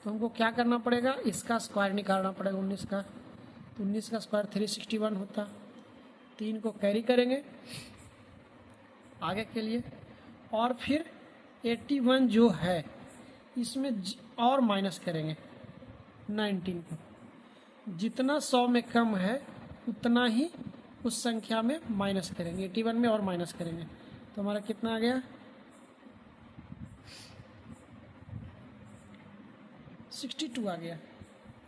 तो हमको क्या करना पड़ेगा, इसका स्क्वायर निकालना पड़ेगा 19 का। तो 19 का स्क्वायर 361 होता, 3 को कैरी करेंगे आगे के लिए, और फिर 81 जो है इसमें और माइनस करेंगे 19 को। जितना 100 में कम है उतना ही उस संख्या में माइनस करेंगे, 81 में और माइनस करेंगे। तो हमारा कितना आ गया, 62 आ गया।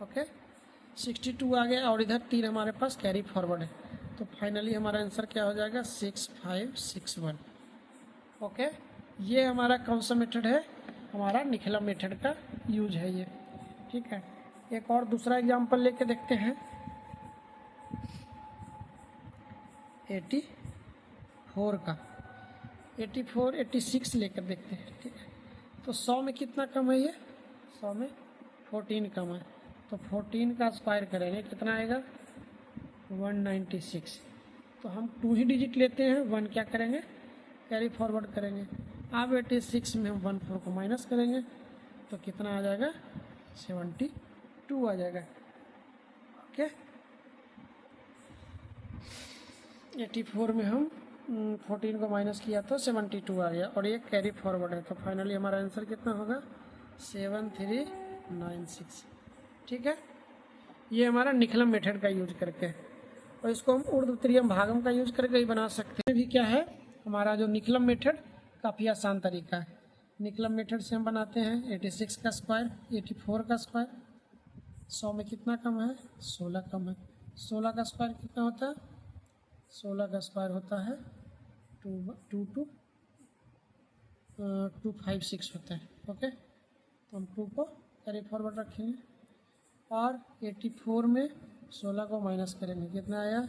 ओके, 62 आ गया, और इधर 3 हमारे पास कैरी फॉरवर्ड है। तो फाइनली हमारा आंसर क्या हो जाएगा, 6561। ओके, ये हमारा कौन सा मेथड है, हमारा निखलम मेथड का यूज है ये, ठीक है। एक और दूसरा एग्जांपल लेके देखते हैं, 84 का, 84 86 लेकर देखते हैं, ठीक है। तो 100 में कितना कम है ये, 100 में 14 कम है। तो 14 का स्क्वायर करेंगे, कितना आएगा 196। तो हम 2 ही डिजिट लेते हैं, 1 क्या करेंगे कैरी फॉरवर्ड करेंगे। अब 86 में हम 14 को माइनस करेंगे तो कितना आ जाएगा 72 आ जाएगा। ओके, 84 में हम 14 को माइनस किया तो 72 आ गया, और ये कैरी फॉरवर्ड है। तो फाइनली हमारा आंसर कितना होगा 7396, ठीक है। ये हमारा निखलम मेथड का यूज करके है, और इसको हम ऊर्ध्वत्रीयम भागम का यूज करके भी बना सकते हैं। भी क्या है हमारा जो निखलम मेथड, काफ़ी आसान तरीका है। निखलम मेथड से हम बनाते हैं 86 का स्क्वायर, 84 का स्क्वायर, 100 में कितना कम है 16 कम है। 16 का स्क्वायर कितना होता है, 16 का स्क्वायर होता है 256 होता है। ओके, तो हम 2 को कैरी फॉरवर्ड रखेंगे, और 84 में 16 को माइनस करेंगे, कितना आया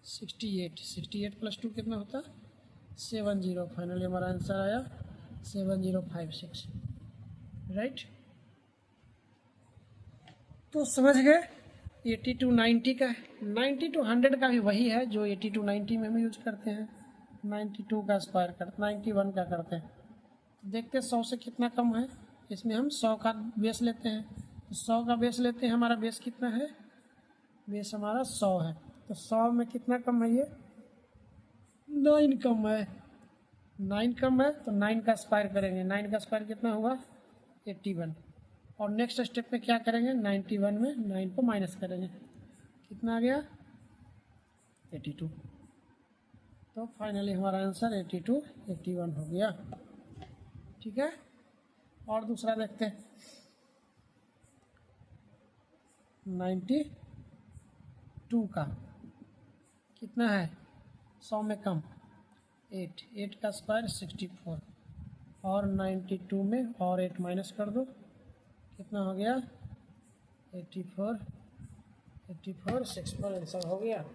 68 प्लस 2 कितना होता 70। फाइनली हमारा आंसर आया 7056, राइट। तो समझ गए 80 to 90 का, 90 to 100 का भी वही है जो 80 to 90 में हम यूज करते हैं। 92 का स्क्वायर कर 91 का करते हैं। तो देखते हैं 100 से कितना कम है, इसमें हम 100 का बेस लेते हैं। तो 100 का बेस लेते हैं, हमारा बेस कितना है, बेस हमारा 100 है। तो 100 में कितना कम है ये 9 कम है, 9 कम है, तो 9 का स्क्वायर करेंगे। 9 का स्क्वायर कितना होगा 81, और नेक्स्ट स्टेप में क्या करेंगे 91 में 9 को माइनस करेंगे, कितना आ गया 82। तो फाइनली हमारा आंसर 81 हो गया, ठीक है। और दूसरा देखते हैं 92 का कितना है 100 में कम 8 का स्क्वायर 64, और 92 में और 8 माइनस कर दो, कितना हो गया 84 64 आंसर हो गया।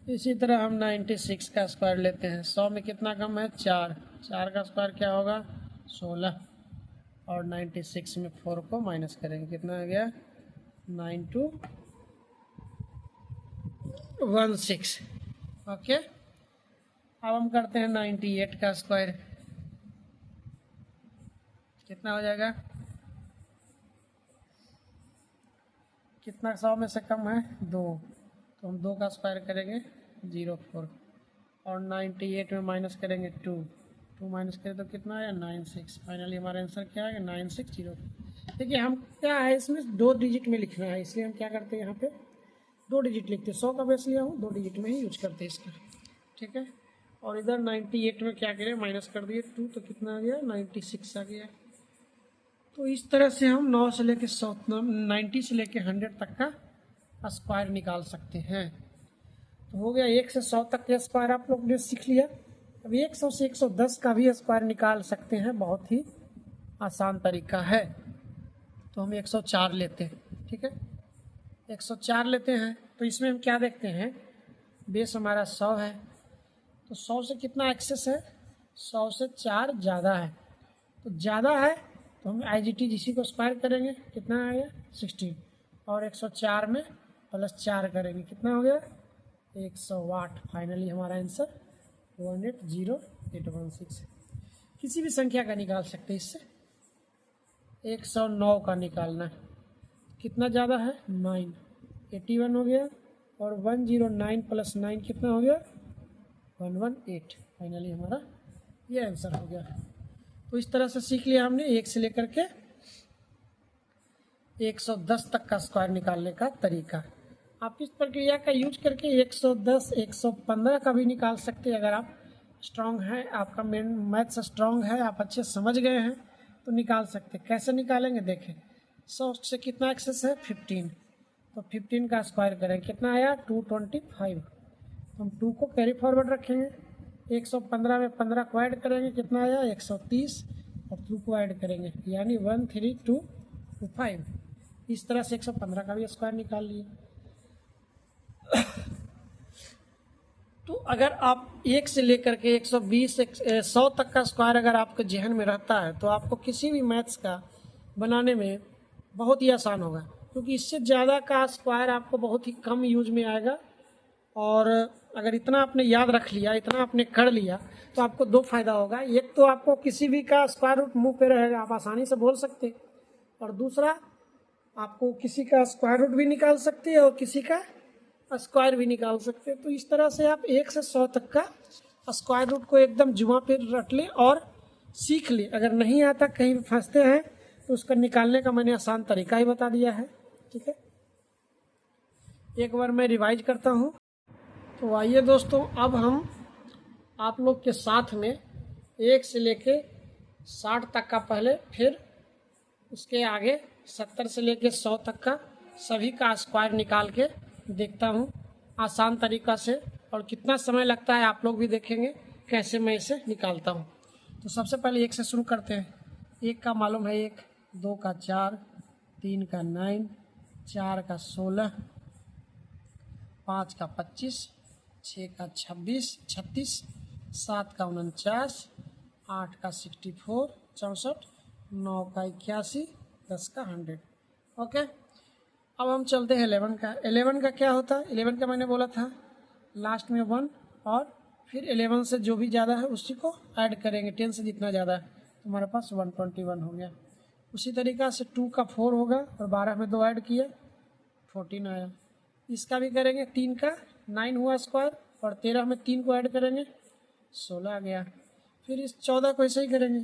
इसी तरह हम 96 का स्क्वायर लेते हैं। 100 में कितना कम है 4 का स्क्वायर क्या होगा 16, और 96 में 4 को माइनस करेंगे, कितना आ गया 9216। ओके, अब हम करते हैं 98 का स्क्वायर। कितना हो जाएगा? कितना 100 में से कम है? 2, तो हम 2 का स्क्वायर करेंगे 04, और 98 में माइनस करेंगे 2 माइनस करें तो कितना आया? 96। फाइनली हमारा आंसर क्या है? 9604। देखिए हम क्या है, इसमें 2 डिजिट में लिखना है, इसलिए हम क्या करते हैं यहाँ पे 2 डिजिट लिखते हैं। 100 का बेस लिया हूँ, 2 डिजिट में ही यूज करते हैं इसका, ठीक है। और इधर 98 में क्या करें, माइनस कर दिए 2, तो कितना आ गया? 96 आ गया। तो इस तरह से हम 9 से लेके 100, 90 से लेके 100 तक का स्क्वायर निकाल सकते हैं। तो हो गया 1 से 100 तक के स्क्वायर आप लोग ने सीख लिया। अब 100 से 110 का भी स्क्वायर निकाल सकते हैं, बहुत ही आसान तरीका है। तो हम 104 लेते हैं, ठीक है। 104 लेते हैं, तो इसमें हम क्या देखते हैं, बेस हमारा 100 है, तो 100 से कितना एक्सेस है? 100 से 4 ज़्यादा है, तो ज़्यादा है तो हम IGT को स्क्वायर करेंगे, कितना आएगा? 16, और 104 में प्लस 4 करेंगे, कितना हो गया? 108। फाइनली हमारा आंसर 180816। किसी भी संख्या का निकाल सकते हैं इससे। 109 का निकालना है, कितना ज़्यादा है? 9, 81 हो गया, और 109 प्लस 9 कितना हो गया? 118। फाइनली हमारा ये आंसर हो गया। तो इस तरह से सीख लिया हमने 1 से लेकर के 110 तक का स्क्वायर निकालने का तरीका। आप इस प्रक्रिया का यूज करके 110, 115 का भी निकाल सकते हैं। अगर आप स्ट्रांग हैं, आपका मैथ्स स्ट्रांग है, आप अच्छे समझ गए हैं, तो निकाल सकते हैं। कैसे निकालेंगे देखें। 100 से कितना एक्सेस है? 15, तो 15 का स्क्वायर करें, कितना आया? 225। हम 2 को कैरी फॉरवर्ड रखेंगे, 115 में 15 को ऐड करेंगे, कितना आया? 130, और 2 को ऐड करेंगे, यानी 13225। इस तरह से 115 का भी स्क्वायर निकाल लिए। तो अगर आप 1 से लेकर के 120, 100 तक का स्क्वायर अगर आपके जहन में रहता है, तो आपको किसी भी मैथ्स का बनाने में बहुत ही आसान होगा, क्योंकि इससे ज़्यादा का स्क्वायर आपको बहुत ही कम यूज में आएगा। और अगर इतना आपने याद रख लिया, इतना आपने कर लिया, तो आपको 2 फायदा होगा। एक तो आपको किसी भी का स्क्वायर रूट मुंह पे रहेगा, आप आसानी से बोल सकते, और दूसरा आपको किसी का स्क्वायर रूट भी निकाल सकते हैं और किसी का स्क्वायर भी निकाल सकते हैं। तो इस तरह से आप 1 से 100 तक का स्क्वायर रूट को एकदम जुबां पे रट लें और सीख लें। अगर नहीं आता, कहीं भी फंसते हैं, तो उसका निकालने का मैंने आसान तरीका ही बता दिया है, ठीक है। एक बार मैं रिवाइज करता हूँ। तो आइए दोस्तों, अब हम आप लोग के साथ में 1 से लेके 60 तक का पहले, फिर उसके आगे 70 से लेके 100 तक का सभी का स्क्वायर निकाल के देखता हूँ आसान तरीका से, और कितना समय लगता है आप लोग भी देखेंगे कैसे मैं इसे निकालता हूँ। तो सबसे पहले 1 से शुरू करते हैं। 1 का मालूम है 1, 2 का 4, 3 का 9, 4 का 16, 5 का 25, 6 का 36, 7 का 49, 8 का 64, 64, 9 का 81, 10 का 100। ओके, अब हम चलते हैं 11 का। 11 का क्या होता है? 11 का मैंने बोला था लास्ट में 1, और फिर 11 से जो भी ज़्यादा है उसी को ऐड करेंगे। 10 से जितना ज़्यादा है, तो हमारे पास 121 हो गया। उसी तरीक़ा से 2 का 4 होगा, और 12 में 2 ऐड किया, 14 आया। इसका भी करेंगे। 3 का 9 हुआ स्क्वायर, और 13 में 3 को ऐड करेंगे, 16 आ गया। फिर इस 14 को ऐसे ही करेंगे,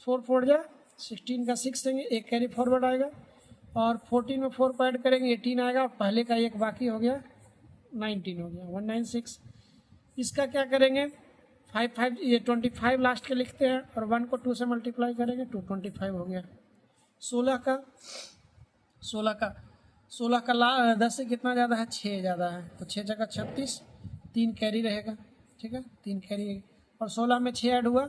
4 4 जा 16 का 6 देंगे, एक कैरी फॉरवर्ड आएगा, और 14 में 4 को ऐड करेंगे, 18 आएगा। पहले का एक बाकी हो गया, 19 हो गया, 196। इसका क्या करेंगे? 5 ये 25 लास्ट के लिखते हैं, और 1 को 2 से मल्टीप्लाई करेंगे, 225 हो गया। 16 का 10 से कितना ज़्यादा है? 6 ज़्यादा है, तो 6 जगह 36, 3 कैरी रहेगा, ठीक है, 3 कैरी। और 16 में 6 ऐड हुआ,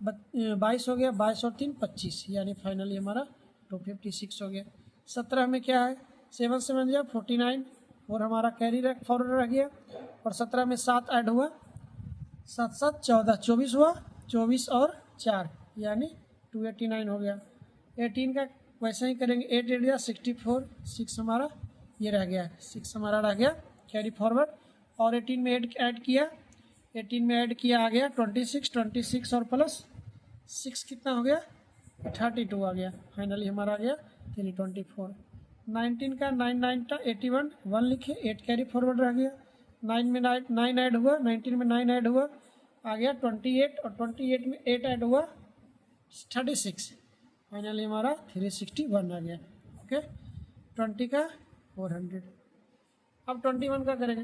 22 हो गया, 22 और 3 25, यानी फाइनली हमारा 256 हो गया। 17 में क्या है? 7 से बन गया 49, और हमारा कैरी फॉरवर्ड रह गया, और 17 में 7 ऐड हुआ, 7 7 14, 24 हुआ, 24 और 4 यानी 289 हो गया। 18 का वैसे ही करेंगे, 8 8 गया 64, 6 हमारा ये रह गया, 6 हमारा रह गया कैरी फॉरवर्ड, और 18 में 8 ऐड किया, 18 में ऐड किया आ गया 26, 26 और प्लस 6 कितना हो गया 32 आ गया। फाइनली हमारा आ गया 324। 19 का 9 का 81 1 लिखे, 8 कैरी फॉरवर्ड रह गया। 9 में 9 ऐड हुआ, 19 में 9 ऐड हुआ, आ गया 28 और 28 में 8 ऐड हुआ 36। फाइनली हमारा 361 आ गया। ओके, 20 का 400। अब 21 का करेंगे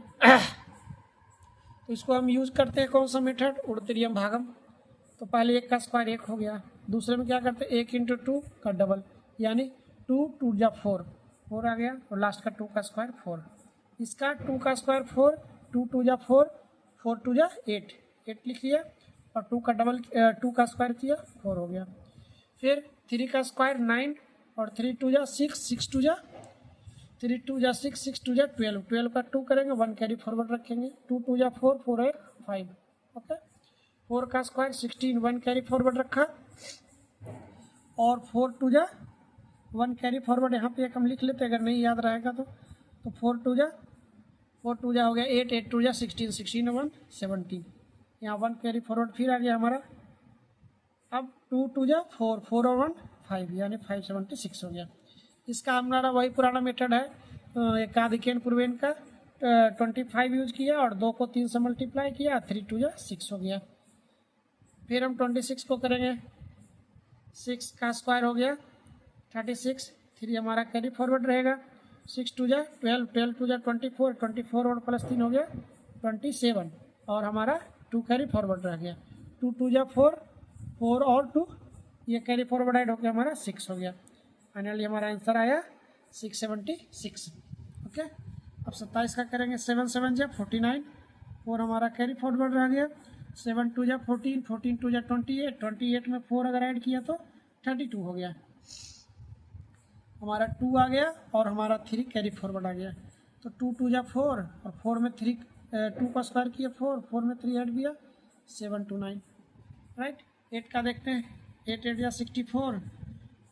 तो इसको हम यूज करते हैं कौन सा मेथड, उड़तिरियम भागम। तो पहले 1 का स्क्वायर 1 हो गया, दूसरे में क्या करते हैं 1 इंटू 2 का डबल, यानी 2 2 जा 4 आ गया, और लास्ट का 2 का स्क्वायर 4। इसका 2 का स्क्वायर 4, 2 2 जा 4, 4 2 जा 8 लिख लिया, और 2 का डबल 2 का स्क्वायर किया 4 हो गया। फिर 3 का स्क्वायर 9 और 3 2 जा 6, 6 2 जा 3 2 जा 6, 6 2 जा 12, 12 का 2 करेंगे, 1 कैरी फॉरवर्ड रखेंगे, 2 2 जा 4, 4 8 5। ओके, 4 का स्क्वायर 16, 1 कैरी फॉरवर्ड रखा, और 4 2 जा 1 कैरी फॉरवर्ड यहाँ पे एक हम लिख लेते अगर नहीं याद रहेगा तो 4 2 जा हो गया 8, 8 2 जा 16, 16 1 17, यहाँ 1 कैरी फॉरवर्ड फिर आ गया हमारा। अब 2 2 जा 4, 4 और 1 5, यानी 576 हो गया। इसका हमारा वही पुराना मेथड है, एकाधिकेन पूर्वेन का 25 यूज किया और 2 को 3 से मल्टीप्लाई किया, 3 2 जा 6 हो गया। फिर हम 26 को करेंगे, 6 का स्क्वायर हो गया 36, 3 हमारा कैरी फॉरवर्ड रहेगा, 6 2 जा 12, 12 2 जा 24, 24 और प्लस 3 हो गया 27, और हमारा 2 कैरी फॉरवर्ड रह गया, 2 2 जा 4, 4 और 2 ये कैरी फॉरवर्ड ऐड होकर हमारा 6 हो गया। फाइनली हमारा आंसर आया 676। ओके, अब 27 का करेंगे, 7 7 जा 49, 4 हमारा कैरी फॉरवर्ड रह गया, 7 2 जा 14, 14 2 जा 28, 28 में 4 अगर ऐड किया तो 32 हो गया। हमारा 2 आ गया और हमारा 3 कैरी फॉरवर्ड आ गया, तो 2 2 जा 4 और 4 में 3 2 का स्क्वायर किया 4, 4 में 3 ऐड किया 7 2 9। राइट, 8 का देखते हैं, 8 8 जा 64,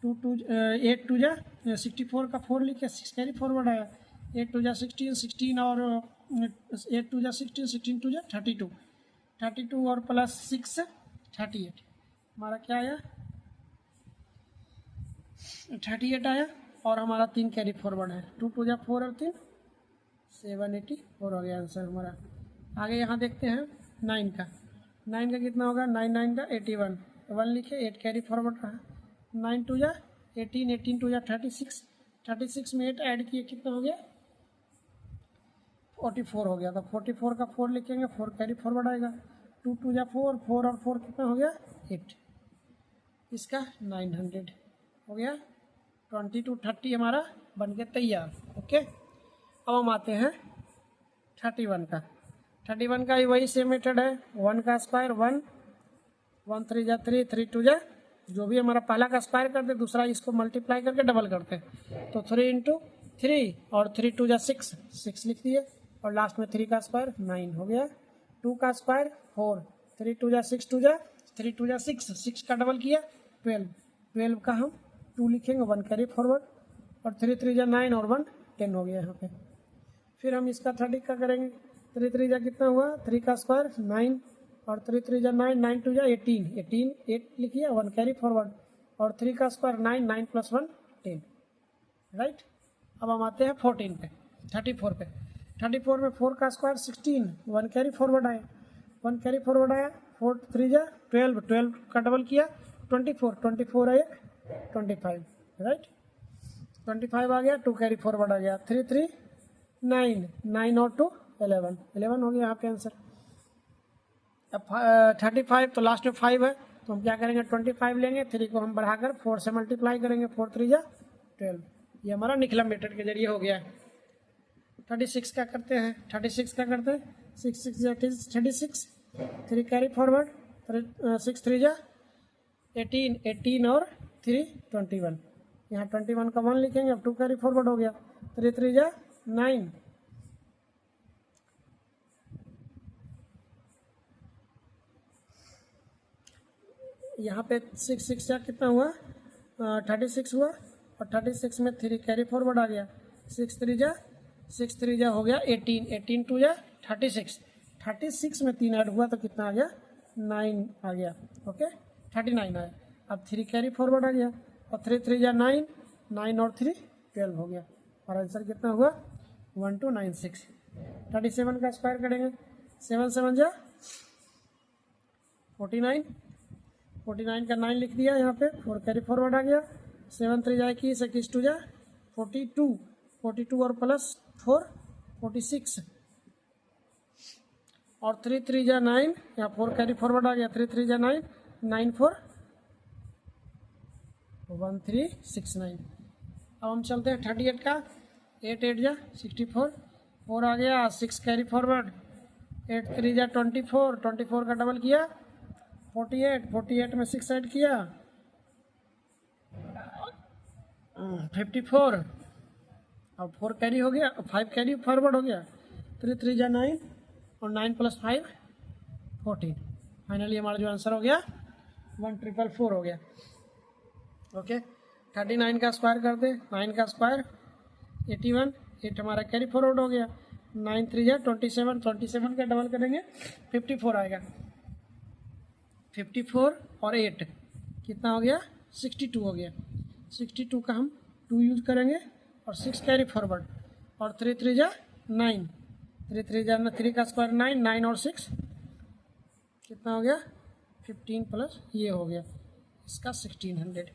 8 2 जा 64 का 4 लिखे, 6 कैरी फॉरवर्ड आया, 8 2 जा 16, 16 और 8 2 जा 16, 16 2 जा 32, 32 और प्लस 6 38, हमारा क्या आया 38 आया, और हमारा 3 कैरी फॉरवर्ड है, 2 2 जा 4 और 3 784 हो गया आंसर हमारा। आगे यहाँ देखते हैं 9 का, 9 का कितना होगा, 9 9 का 81, 1 लिखे, 8 कैरी फॉरवर्ड रहा, 9 2 जा 18, 18 2 जा 36, 36 में 8 ऐड किए कितना हो गया 44 हो गया, तो 44 का 4 लिखेंगे, 4 कैरी फॉरवर्ड आएगा, 2 2 जा 4, 4 और 4 कितना हो गया 8, इसका 900 हो गया। 22 30 हमारा बन के तैयार। ओके, अब हम आते हैं 31 का। 31 का ही वही सेम मेथड है, 1 का स्क्वायर 1, 1 3 जा 3, 3 2 जा, जो भी हमारा पहला का स्क्वायर करते, दूसरा इसको मल्टीप्लाई करके डबल करते, तो 3 इंटू 3 और 3 2 जा 6, 6 लिख दिए, और लास्ट में 3 का स्क्वायर 9 हो गया। 2 का स्क्वायर 4, 3 2 जा 6 2 जा 3 2 जा 6, 6 का डबल किया 12, 12 का हम 2 लिखेंगे, 1 कैरी फॉरवर्ड, और 3 3 जा 9 और 1 10 हो गया यहाँ पे। फिर हम इसका 30 का करेंगे, 3 3 जा कितना हुआ, 3 का स्क्वायर 9 और 3 3 जा 9, 9 2 जा 18, 18 8 लिखिए, 1 कैरी फॉरवर्ड, और 3 का स्क्वायर 9, 9 प्लस 1 10। राइट, अब हम आते हैं 14 पे, 34 पे। 34 में 4 का स्क्वायर 16, 1 कैरी फॉरवर्ड आया, 1 कैरी फॉरवर्ड आया, 4 3 जा 12, 12 का डबल किया 24, 24 आया 25। राइट, 25 आ गया, 2 कैरी फॉरवर्ड आ गया, 3 3 9, 9 और 2 11, 11 हो गया यहाँ पे आंसर। अब 35 तो लास्ट में 5 है, तो हम क्या करेंगे 25 लेंगे, 3 को हम बढ़ाकर 4 से मल्टीप्लाई करेंगे, 4 3 जा 12, ये हमारा निखला मेथड के जरिए हो गया। 36 का करते हैं, 36 का करते हैं, 6 6 जा 36, 3 कैरी फॉरवर्ड, 6 3 जा 18, 18 और 3 21, यहाँ 21 का 1 लिखेंगे, अब 2 कैरी फॉरवर्ड हो गया, 3 3 जा 9, यहाँ पे 6 6 जा कितना हुआ 36 हुआ, और 36 में 3 कैरी फॉरवर्ड आ गया, 6 3 जा हो गया 18, 18 2 जा 36, 36 में 3 ऐड हुआ तो कितना आ गया, 9 आ गया। ओके, 39 आया। अब 3 कैरी फॉरवर्ड आ गया और 3 3 जा 9, 9 और 3 12 हो गया और आंसर कितना हुआ 1296। 37 का स्क्वायर करेंगे, 7 7 जा 49, 49 का 9 लिख दिया यहाँ पे, 4 कैरी फॉरवर्ड आ गया। 7 3 जा 21, 21 2 जा 42, 42 और प्लस 4 46 और 3 3 जा 9, यहाँ 4 कैरी फॉरवर्ड आ गया, 3 3 जा 9, 9 4 1369। अब हम चलते हैं 38 का, 8 8 जा 64, 4 आ गया, 6 कैरी फॉरवर्ड, 8 3 जा 24, 24 का डबल किया 48, 48 में 6 ऐड किया 54 और 4 कैरी हो गया, 5 कैरी फॉरवर्ड हो गया, 3 3 जा 9 और 9 प्लस 5 14। फाइनली हमारा जो आंसर हो गया 1444 हो गया। ओके, 39 का स्क्वायर कर दे, 9 का स्क्वायर 81, 8 हमारा कैरी फॉरवर्ड हो गया, 9 3 जा 27, 27 का डबल करेंगे 54 आएगा, 54 और 8 कितना हो गया 62 हो गया। 62 का हम 2 यूज करेंगे और 6 कैरी फॉरवर्ड और 3 3 जा 9, 3 3 जा 3 का स्क्वायर 9, 9 और 6 कितना हो गया 15 प्लस ये हो गया इसका 1600।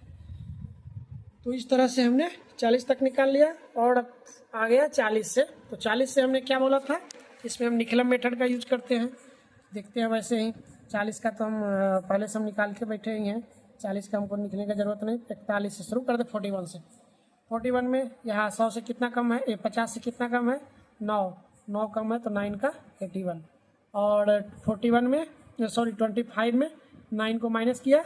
तो इस तरह से हमने 40 तक निकाल लिया और आ गया 40 से। तो 40 से हमने क्या बोला था, इसमें हम निखिलम मेथड का यूज करते हैं। देखते हैं वैसे ही 40 का तो हम पहले से हम निकाल के बैठे ही हैं, 40 का हमको निकलने की ज़रूरत नहीं। 41 से शुरू कर दे, 41 से। 41 में यहाँ 100 से कितना कम है, 50 से कितना कम है 9, 9 कम है तो 9 का 81 और 41 में 25 में 9 को माइनस किया,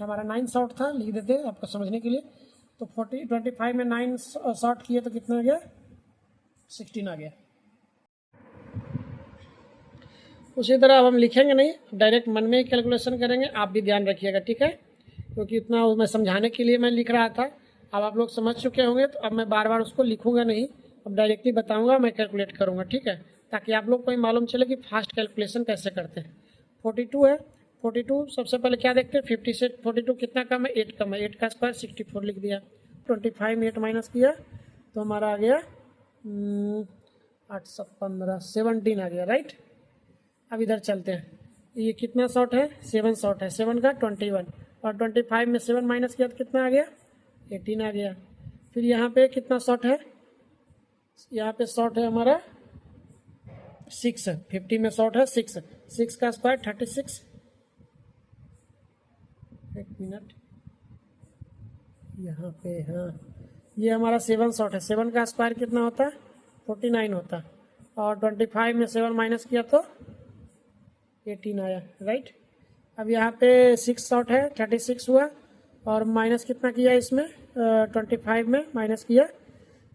हमारा 9 शॉर्ट था, लिख देते हैं आपको समझने के लिए। तो 25 में 9 शॉर्ट किए तो कितना आ गया 16 आ गया। उसी तरह अब हम लिखेंगे नहीं, डायरेक्ट मन में ही कैलकुलेशन करेंगे, आप भी ध्यान रखिएगा, ठीक है, क्योंकि उतना मैं समझाने के लिए मैं लिख रहा था। अब आप लोग समझ चुके होंगे तो अब मैं बार बार उसको लिखूंगा नहीं, अब डायरेक्टली बताऊंगा, मैं कैलकुलेट करूंगा, ठीक है, ताकि आप लोग को मालूम चले कि फास्ट कैलकुलेशन कैसे करते हैं। 42 है, 42 सबसे पहले क्या देखते हैं 50 से 42 कितना कम है 8 कम है, 8 का स्क्वायर 64 लिख दिया। 25 में 8 माइनस किया तो हमारा आ गया 815 17 आ गया, राइट। अब इधर चलते हैं, ये कितना शॉर्ट है 7 शॉर्ट है, 7 का 21 और 25 में 7 माइनस किया तो कितना आ गया 18 आ गया। फिर यहाँ पे कितना शॉर्ट है, यहाँ पे शॉर्ट है हमारा 6, 50 में शॉर्ट है 6, 6 का स्क्वायर 36, एक मिनट यहाँ पे, हाँ ये हमारा 7 शॉर्ट है, 7 का स्क्वायर कितना होता है 49 होता है और 25 में 7 माइनस किया तो 18 आया, राइट। अब यहाँ पे 6 शॉर्ट है 36 हुआ और माइनस कितना किया इसमें 25 में माइनस किया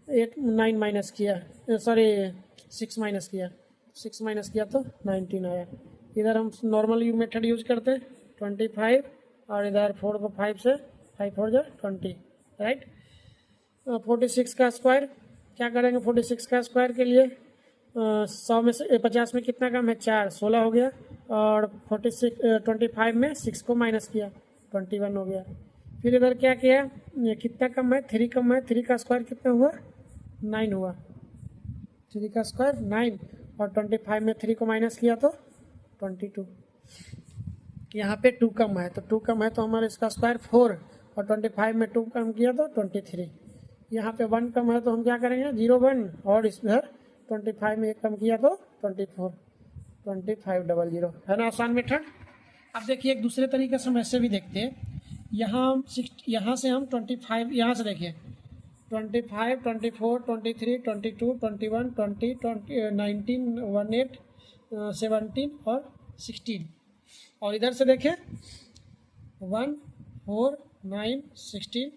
9 माइनस किया, सॉरी 6 माइनस किया, 6 माइनस किया तो 19 आया। इधर हम नॉर्मल यू मेथड यूज करते हैं 25 और इधर 4 को 5 से 5 4 जा 20, राइट। 46 का स्क्वायर क्या करेंगे, 46 का स्क्वायर के लिए 100 में से 50 में कितना कम है 4, 16 हो गया और 25 में 6 को माइनस किया 21 हो गया। फिर इधर क्या किया, ये कितना कम है 3 कम है, 3 का स्क्वायर कितना हुआ 9 हुआ, 3 का स्क्वायर 9 और 25 में 3 को माइनस किया तो 22। यहाँ पे 2 कम है तो 2 कम है तो हमारे इसका स्क्वायर 4 और 25 में 2 कम किया तो 23। यहाँ पे 1 कम है तो हम क्या करेंगे 0 1 और इधर 25 में 1 कम किया तो 24, 2500 है ना, आसान मेथड। अब देखिए एक दूसरे तरीके से हम ऐसे भी देखते हैं, यहाँ से हम 25, यहाँ से देखिए 25 24 23 22 21 20 19 18 17 और 16 और इधर से देखें 1 4 9 16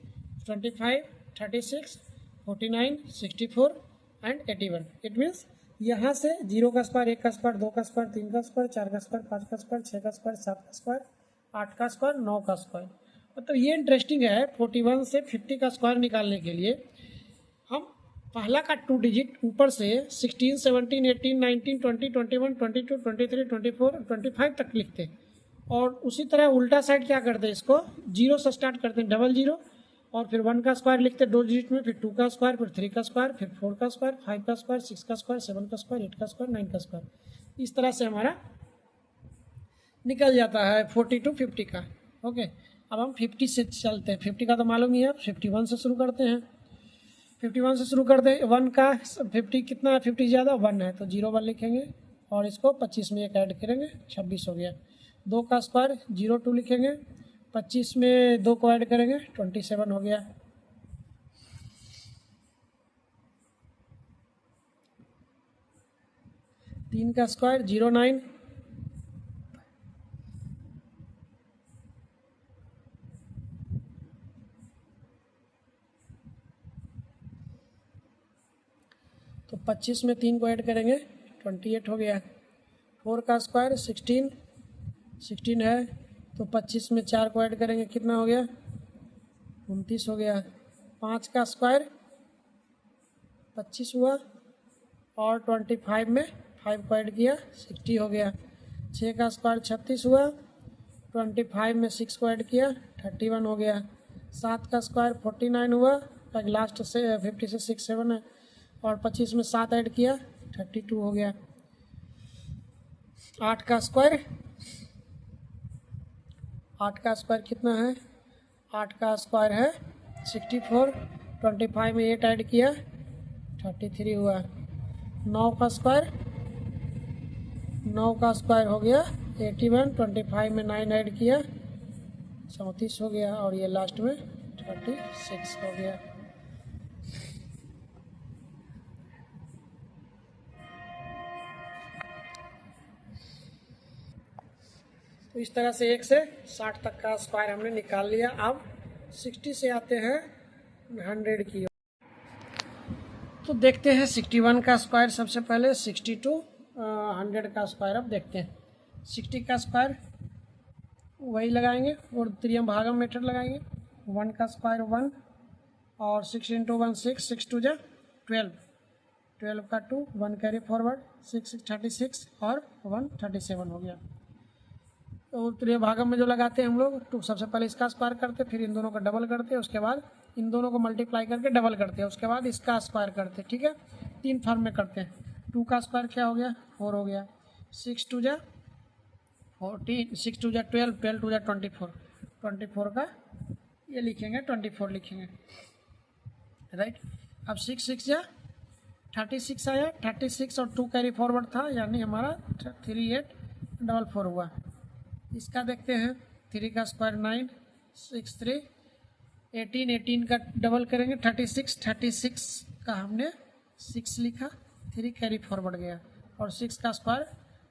25 36 49 64 एंड 81। इट मीन्स यहाँ से 0 का स्क्वायर 1 का स्क्वायर 2 का स्क्वायर 3 का स्क्वायर 4 का स्क्वायर 5 का स्क्वायर 6 का स्क्वायर 7 का स्क्वायर 8 का स्क्वायर 9 का स्क्वायर। मतलब ये इंटरेस्टिंग है, 41 से 50 का स्क्वायर निकालने के लिए हम पहला का 2 डिजिट ऊपर से 16, 17, 18, 19, 20, 21, 22, 23, 24, 25 तक लिखते हैं। और उसी तरह उल्टा साइड क्या करते हैं, इसको 0 से स्टार्ट करते हैं, डबल 0, और फिर 1 का स्क्वायर लिखते हैं 2 डिजिट में, फिर 2 का स्क्वायर, फिर 3 का स्क्वायर, फिर 4 का स्क्वायर, 5 का स्क्वायर, 6 का स्क्वायर, 7 का स्क्वायर, 8 का स्क्वायर, 9 का स्क्वायर। इस तरह से हमारा निकल जाता है 40 to 50 का। ओके, अब हम 50 से चलते हैं। 50 का तो मालूम ही है, 51 से शुरू करते हैं। 51 से शुरू करते हैं। 1 का 50 कितना है, 50 ज़्यादा 1 है तो 0 1 लिखेंगे, और इसको 25 में एक ऐड करेंगे, 26 हो गया। 2 का स्क्वायर 0 2 लिखेंगे, 25 में 2 को ऐड करेंगे, 27 हो गया। तीन का स्क्वायर 0 9, तो 25 में 3 को ऐड करेंगे, 28 हो गया। 4 का स्क्वायर 16 है तो 25 में 4 को ऐड करेंगे, कितना हो गया, 29 हो गया। 5 का स्क्वायर 25 हुआ, और 25 में 5 को ऐड किया, 60 हो गया। 6 का स्क्वायर 36 हुआ, 25 में 6 को ऐड किया, 31 हो गया। 7 का स्क्वायर 49 हुआ, लास्ट से 50 से 6 7 है, और 25 में 7 ऐड किया, 32 हो गया। 8 का स्क्वायर कितना है, 8 का स्क्वायर है 64, 25 में 8 ऐड किया, 33 हुआ। 9 का स्क्वायर हो गया 81, 25 में 9 ऐड किया, 34 हो गया, और ये लास्ट में 36 हो गया। तो इस तरह से 1 से 60 तक का स्क्वायर हमने निकाल लिया। अब 60 से आते हैं 100 की। तो देखते हैं 61 का स्क्वायर सबसे पहले, 62 100 का स्क्वायर अब देखते हैं। 60 का स्क्वायर वही लगाएंगे और त्रियम भागम मेथड लगाएंगे। 1 का स्क्वायर 1, और 6 × 1 6, 6 2 जा 12, 12 का 2, 1 कैरी फॉरवर्ड, 6 6 36, और 1 37 हो गया। तो त्रिय भागम में जो लगाते हैं हम लोग, तो सबसे पहले इसका स्क्वायर करते, फिर इन दोनों का डबल करते, उसके बाद इन दोनों को मल्टीप्लाई करके डबल करते हैं, उसके बाद इसका स्क्वायर करते, ठीक है। 3 फॉर्म में करते हैं। 2 का स्क्वायर क्या हो गया, 4 हो गया। 6 2 जा 14, 6 2 जा 12, 12 2 जा 24, 24 का ये लिखेंगे, 24 लिखेंगे, राइट। अब 6 6 जा 36 आया, 36 और 2 कैरी फॉरवर्ड था, यानी हमारा 38 44 हुआ। इसका देखते हैं। 3 का स्क्वायर 9, 6 3 18, 18 का डबल करेंगे, 36, 36 का हमने 6 लिखा, 3 कैरी फॉरवर्ड गया, और 6 का स्क्वायर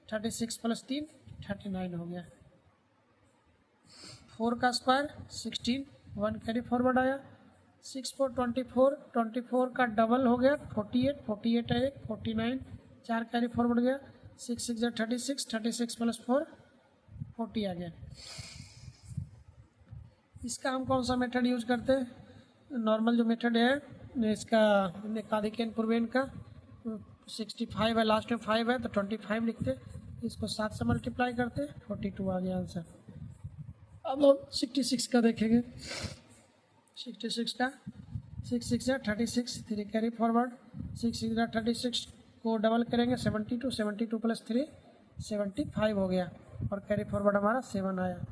36 + 3 39 हो गया। 4 का स्क्वायर 16, 1 कैरी फॉरवर्ड आया, 6 4 24, 24 का डबल हो गया, 48, 48 है 49, 4 कैरी फॉरवर्ड गया, 6 6 36, 36 + 4 40 आ गया। इसका हम कौन सा मेथड यूज करते हैं, नॉर्मल जो मेथड है इसका एकाधिकेन पूर्वेन का, 65 है, लास्ट में 5 है तो 25 लिखते, इसको 7 से मल्टीप्लाई करते, 42 आ गया आंसर। अब हम 66 का देखेंगे। 66 का 6 6 है 36, 3 कैरी फॉरवर्ड, 6 6 है 36 को डबल करेंगे, 72, 72 + 3 75 हो गया, और कैरी फॉरवर्ड हमारा 7 आया।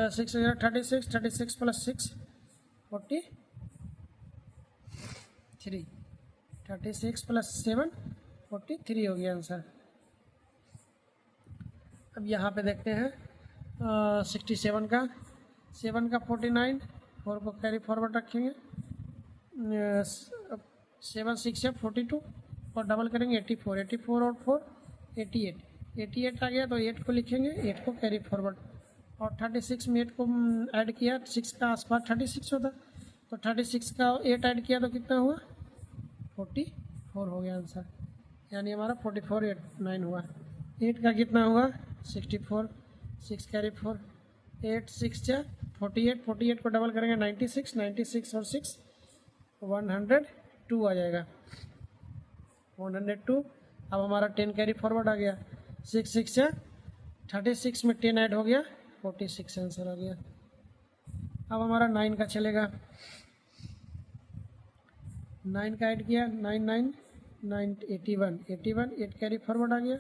6 6 36, 36 + 6 43, 36 + 7 43 हो गया आंसर। अब यहाँ पे देखते हैं 67 का, 7 का 49, 4 को कैरी फॉरवर्ड रखेंगे, 7 6 है 42 और डबल करेंगे, 84, 84 और 4 88, 88 आ गया तो 8 को लिखेंगे, 8 को कैरी फॉरवर्ड, और 36 में 8 को ऐड किया, 6 का आसपास 36 होता, तो 36 का 8 ऐड किया तो कितना हुआ, 44 हो गया आंसर, यानी हमारा 44 8 9 हुआ। 8 का कितना हुआ, 64, 6 कैरी 4, 8 6 जा 48, 48 को डबल करेंगे, 96, 96 और 6 100, 102 आ जाएगा, 102। अब हमारा 10 कैरी फॉरवर्ड आ गया, 6 6 से 36 में 10 ऐड हो गया, 46 आंसर आ गया। अब हमारा 9 का चलेगा, 9 का ऐड किया, 9 9 9 81 81, 8 कैरी फॉरवर्ड आ गया,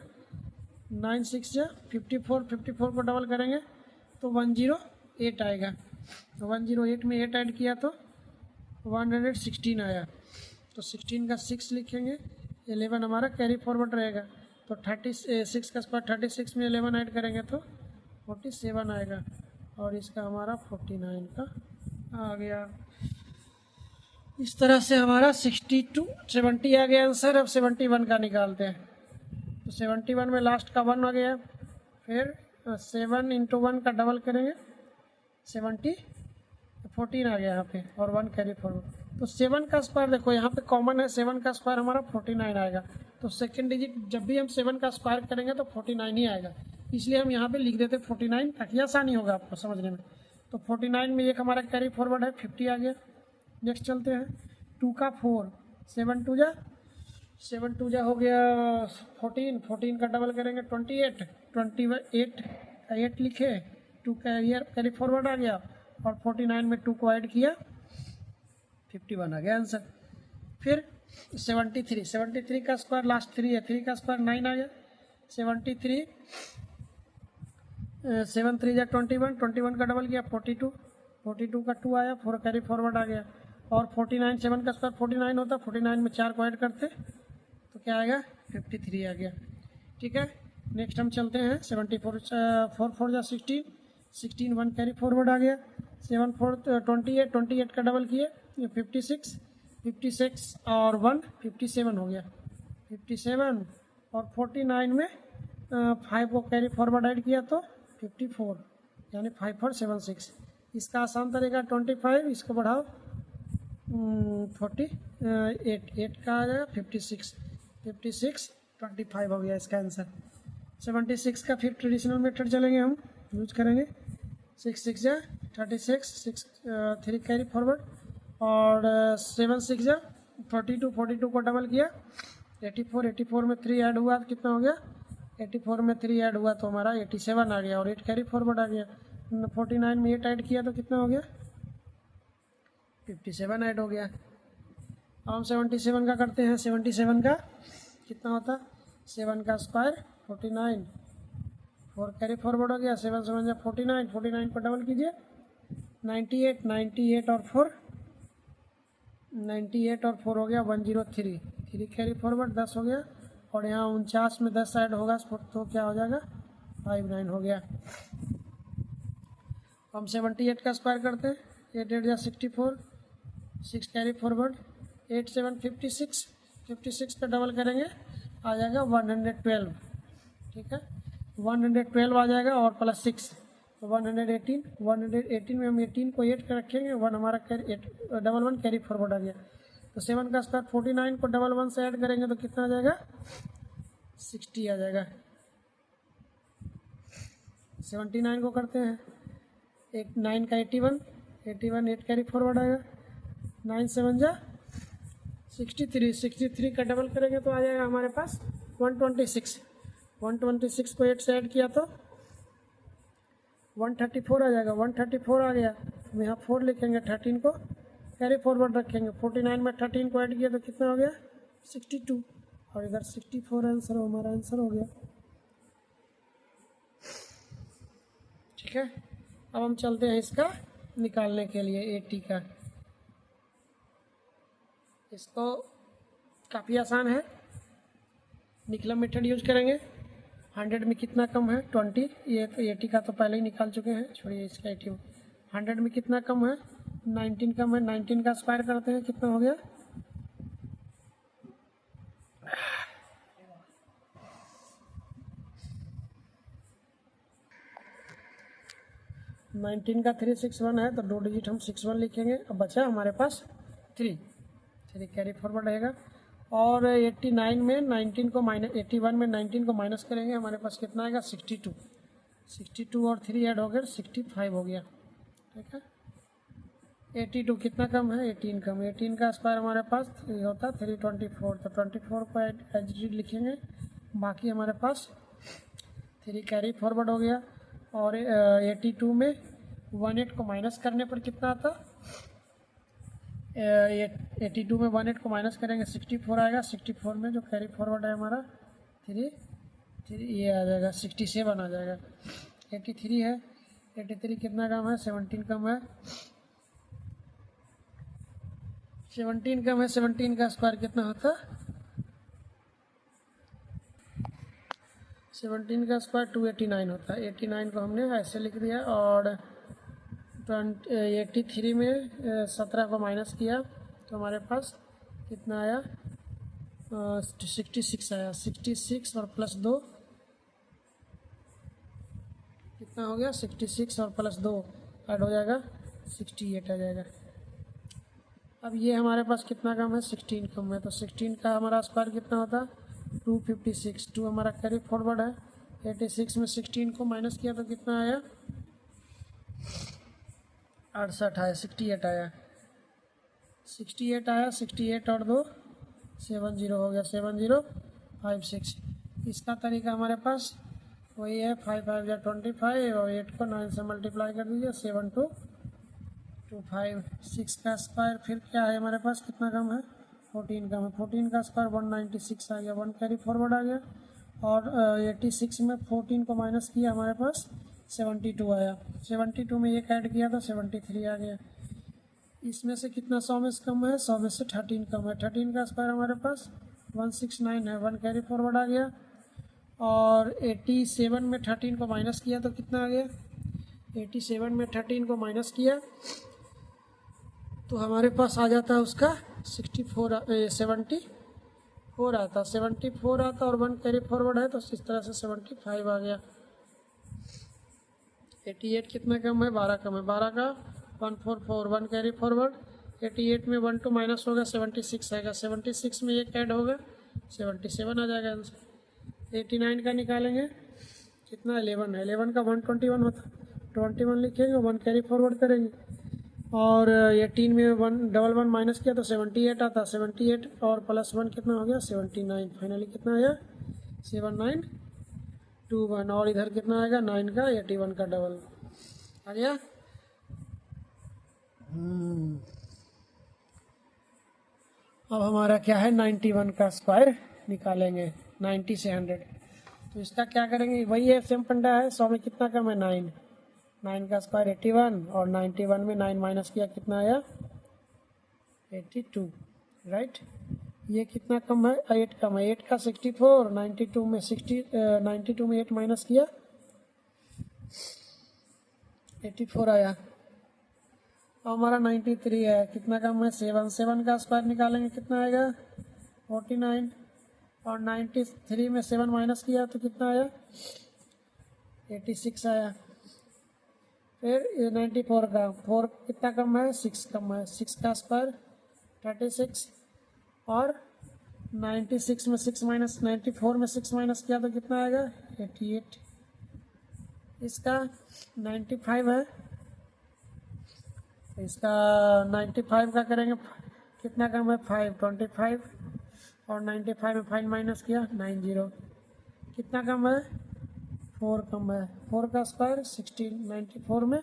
9 6 से 54 54 को डबल करेंगे तो 108 आएगा, 108 में 8 ऐड किया तो 116 आया, तो 16 का 6 लिखेंगे, 11 हमारा कैरी फॉरवर्ड रहेगा, तो 36 का स्क्वायर 36 में 11 ऐड करेंगे तो 47 आएगा, और इसका हमारा 49 का आ गया। इस तरह से हमारा 62 70 आ गया आंसर। अब 71 का निकालते हैं, तो 71 में लास्ट का 1 आ गया, फिर 7 इंटू 1 का डबल करेंगे, 14 आ गया यहाँ पे, और 1 कैरी फॉरवर्ड। तो 7 का स्क्वायर देखो यहाँ पे कॉमन है, 7 का स्क्वायर हमारा 49 आएगा, तो सेकंड डिजिट जब भी हम 7 का स्क्वायर करेंगे तो 49 ही आएगा, इसलिए हम यहाँ पे लिख देते 49 ताकि आसानी होगा आपको समझने में। तो 49 में एक हमारा कैरी फॉरवर्ड है, 50 आ गया। नेक्स्ट चलते हैं, 2 का 4, 7 2 जा हो गया 14, 14 का डबल करेंगे 28, 28 8 लिखे, 2 कैरी फॉरवर्ड आ गया, और 49 में 2 को ऐड किया, 51 आ गया आंसर। फिर 73 का स्क्वायर लास्ट 3 है, 3 का स्क्वायर 9 आ गया, 73 7 3 जा 21, 21 का डबल किया 42, 42 का 2 आया, 4 कैरी फॉरवर्ड आ गया, और 49 7 का स्क्वायर 49 होता, 49 में 4 को ऐड करते तो क्या आएगा 53 आ गया। ठीक है, नेक्स्ट हम चलते हैं 74 4 4 जा 16, 16 1 कैरी फॉरवर्ड आ गया, 7 4 28, 28 का डबल किए 56, 56 और 1 57 हो गया, 57, और 49 में 5 को कैरी फॉरवर्ड ऐड किया तो 54, यानी 5 4 7 6। इसका आसान तरीका 25, इसको बढ़ाओ 48, 8 का आ जाएगा 56, 56 25 हो गया इसका आंसर। 76 का फिर ट्रेडिशनल मेथड चलेंगे, हम यूज करेंगे 6 6 जा 36, 6 3 कैरी फॉरवर्ड, और 7 6 जा 42, 42 को डबल किया 84, 84 में 3 ऐड हुआ तो कितना हो गया, 84 में 3 ऐड हुआ तो हमारा 87 आ गया, और 8 कैरी फॉरवर्ड आ गया, 49 में 8 ऐड किया तो कितना हो गया 57 ऐड हो गया। अब हम 77 का करते हैं, 77 का कितना होता, 7 का स्क्वायर 49, 4 कैरी फॉरवर्ड हो गया, 7 7 जा 49, 49 को डबल कीजिए 98, 98 और 4 98 और 4 हो गया 103, 3 कैरी फॉरवर्ड 10 हो गया, और यहाँ 49 में 10 ऐड होगा तो क्या हो जाएगा 59 हो गया। हम 78 का स्क्वायर करते हैं, 8 8 जा 64, 6 कैरी फॉरवर्ड, 8 7 56, 56 का डबल करेंगे आ जाएगा 112। ठीक है, 112 आ जाएगा, और प्लस 6 तो 118, 118 में हम 18 को 8 का रखेंगे, 1 हमारा कैरी 1 कैरी फॉरवर्ड आ गया, तो 7 का स्क्वायर 49 को 1 से ऐड करेंगे तो कितना आ जाएगा 60 आ जाएगा। 79 को करते हैं, 9 का 81, 81 8 कैरी फॉरवर्ड आएगा, 9 7 जा 63, 63 का डबल करेंगे तो आ जाएगा हमारे पास 126, 126 को 8 से ऐड किया तो 134 आ जाएगा, 134 आ गया, हम यहाँ 4 लिखेंगे, 13 को कैरी फॉरवर्ड रखेंगे, 49 में 13 को ऐड किया तो कितना हो गया 62, और इधर 64 आंसर हमारा आंसर हो गया। ठीक है, अब हम चलते हैं इसका निकालने के लिए 80 का। इसको काफ़ी आसान है, निकलम मेथड यूज करेंगे। 100 में कितना कम है 20, ये तो 80 का तो पहले ही निकाल चुके हैं, छोड़िए इसका 80। 100 में कितना कम है 19 कम है, 19 का स्क्वायर करते हैं कितना हो गया 19 का 361 है, तो 2 डिजिट हम 61 लिखेंगे। अब बचा हमारे पास 3 कैरी फॉरवर्ड रहेगा, और 89 में 19 को माइनस 81 में 19 को माइनस करेंगे, हमारे पास कितना आएगा 62 और 3 ऐड हो गया 65 हो गया। ठीक है, 82 कितना कम है, 18 कम। 18 का स्क्वायर हमारे पास ये होता है 324, तो 24 को एज लिखेंगे। बाकी हमारे पास 3 कैरी फॉरवर्ड हो गया। और 82 में 18 को माइनस करने पर कितना आता, 82 में 18 को माइनस करेंगे 64 आएगा। 64 में जो कैरी फॉरवर्ड है हमारा 3 ये आ जाएगा 67 आ जाएगा। 83 है, 83 कितना कम है, 17 कम है। 17 कम है, 17 का स्क्वायर कितना होता, 17 का स्क्वायर 289 होता है। 89 को हमने ऐसे लिख दिया। और 83 में 17 को माइनस किया तो हमारे पास कितना आया, 66 आया। 66 और प्लस 2 कितना हो गया, 66 और प्लस 2 ऐड हो जाएगा 68 आ जाएगा। अब ये हमारे पास कितना कम है, 16 कम है। तो 16 का हमारा स्क्वायर कितना होता, 256। 2 हमारा कैरी फॉरवर्ड है। 86 में 16 को माइनस किया तो कितना आया, 68 आया, 68 आया। 68 आया, 68 और 2 70 हो गया, 7056। इसका तरीका हमारे पास वही है, 5 5 या 25 और 8 को 9 से मल्टीप्लाई कर दीजिए, 7225। 6 का स्क्वायर फिर क्या है हमारे पास, कितना कम है, 14 कम है। 14 का स्क्वायर 196 आ गया, 1 कैरी फॉरवर्ड आ गया। और 86 में 14 को माइनस किया हमारे पास 72 आया। 72 में एक ऐड किया तो 73 आ गया। इसमें से कितना 100 में से कम है, 100 में से 13 कम है। 13 का स्क्वायर हमारे पास 169 है, 1 कैरी फॉरवर्ड आ गया। और 87 में 13 को माइनस किया तो कितना आ गया, 87 में 13 को माइनस किया तो हमारे पास आ जाता है उसका 74 आता, 74 आता। और 1 कैरी फॉरवर्ड है तो इस तरह से 75 आ गया। 88 कितना कम है, 12 कम है। 12 का 144, 1 कैरी फॉरवर्ड। 88 में 1 2 माइनस होगा, 76 आएगा। 76 में एक ऐड होगा, 77 आ जाएगा आंसर। 89 का निकालेंगे, कितना 11 है। 11 का 121 होता, 21 लिखेंगे, 1 कैरी फॉरवर्ड करेंगे। और 18 में 1 माइनस किया तो 78 आता, 78 और प्लस 1 कितना हो गया, 79। फाइनली कितना आया, 7921। और इधर कितना आएगा, 9 का 81 का डबल आ गया। अब हमारा क्या है, 91 का स्क्वायर निकालेंगे, 90 से 100। तो इसका क्या करेंगे, वही है, सेम फंडा है। 100 में कितना कम है, 9। 9 का स्क्वायर 81 और 91 में 9 माइनस किया कितना आया, 82, राइट। ये कितना कम है, 8 कम है। 8 का 64, 92 में 8 माइनस किया 84 आया। हमारा 93 है, कितना कम है, 7। 7 का स्क्वायर निकालेंगे कितना आएगा, 49। और 93 में 7 माइनस किया तो कितना आया, 86 आया। फिर 94 का 4 कितना कम है, 6 कम है। 6 का स्क्वायर 36। और 96 में 6 माइनस 94 में 6 माइनस किया तो कितना आएगा, 88। इसका 95 है, इसका 95 का करेंगे, कितना कम है, 5 25। और 95 में 5 माइनस किया 90, कितना कम है, 4 कम है। 4 का स्क्वायर 16। 94 में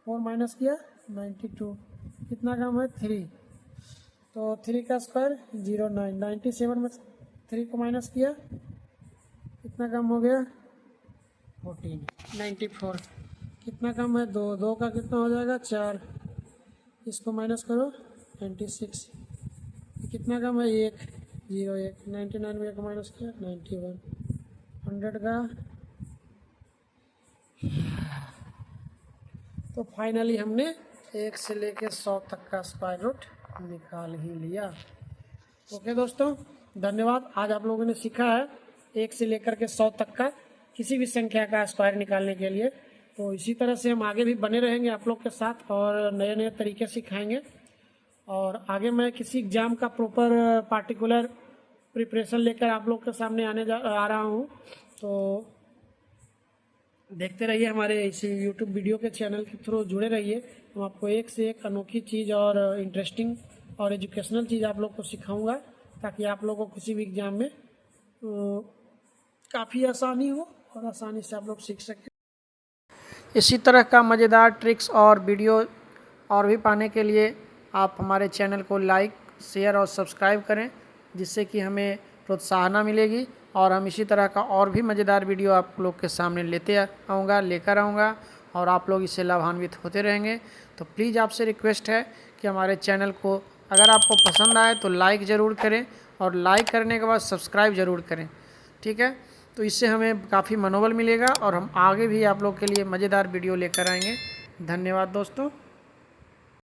4 माइनस किया 92, कितना कम है, 3। तो 3 का स्क्वायर 09। 97 में 3 को माइनस किया कितना कम हो गया, 14। 94 कितना कम है, 2। 2 का कितना हो जाएगा, 4। इसको माइनस करो 96, कितना कम है, 1 0 1। 99 में 1 माइनस किया 91। 100 का तो फाइनली हमने 1 से लेकर 100 तक का स्क्वायर रूट निकाल ही लिया। ओके दोस्तों, धन्यवाद। आज आप लोगों ने सीखा है 1 से लेकर के 100 तक का किसी भी संख्या का स्क्वायर निकालने के लिए। तो इसी तरह से हम आगे भी बने रहेंगे आप लोग के साथ और नए नए तरीके सिखाएंगे। और आगे मैं किसी एग्ज़ाम का प्रॉपर पार्टिकुलर प्रिपरेशन लेकर आप लोग के सामने आ रहा हूँ। तो देखते रहिए हमारे इसी यूट्यूब वीडियो के चैनल के थ्रू जुड़े रहिए। हम आपको एक से एक अनोखी चीज़ और इंटरेस्टिंग और एजुकेशनल चीज़ आप लोग को सिखाऊंगा, ताकि आप लोगों को किसी भी एग्ज़ाम में काफ़ी आसानी हो और आसानी से आप लोग सीख सकें। इसी तरह का मज़ेदार ट्रिक्स और वीडियो और भी पाने के लिए आप हमारे चैनल को लाइक, शेयर और सब्सक्राइब करें, जिससे कि हमें प्रोत्साहन मिलेगी और हम इसी तरह का और भी मज़ेदार वीडियो आप लोग के सामने लेकर आऊँगा और आप लोग इससे लाभान्वित होते रहेंगे। तो प्लीज़ आपसे रिक्वेस्ट है कि हमारे चैनल को अगर आपको पसंद आए तो लाइक ज़रूर करें और लाइक करने के बाद सब्सक्राइब ज़रूर करें, ठीक है। तो इससे हमें काफ़ी मनोबल मिलेगा और हम आगे भी आप लोग के लिए मज़ेदार वीडियो लेकर आएंगे। धन्यवाद दोस्तों।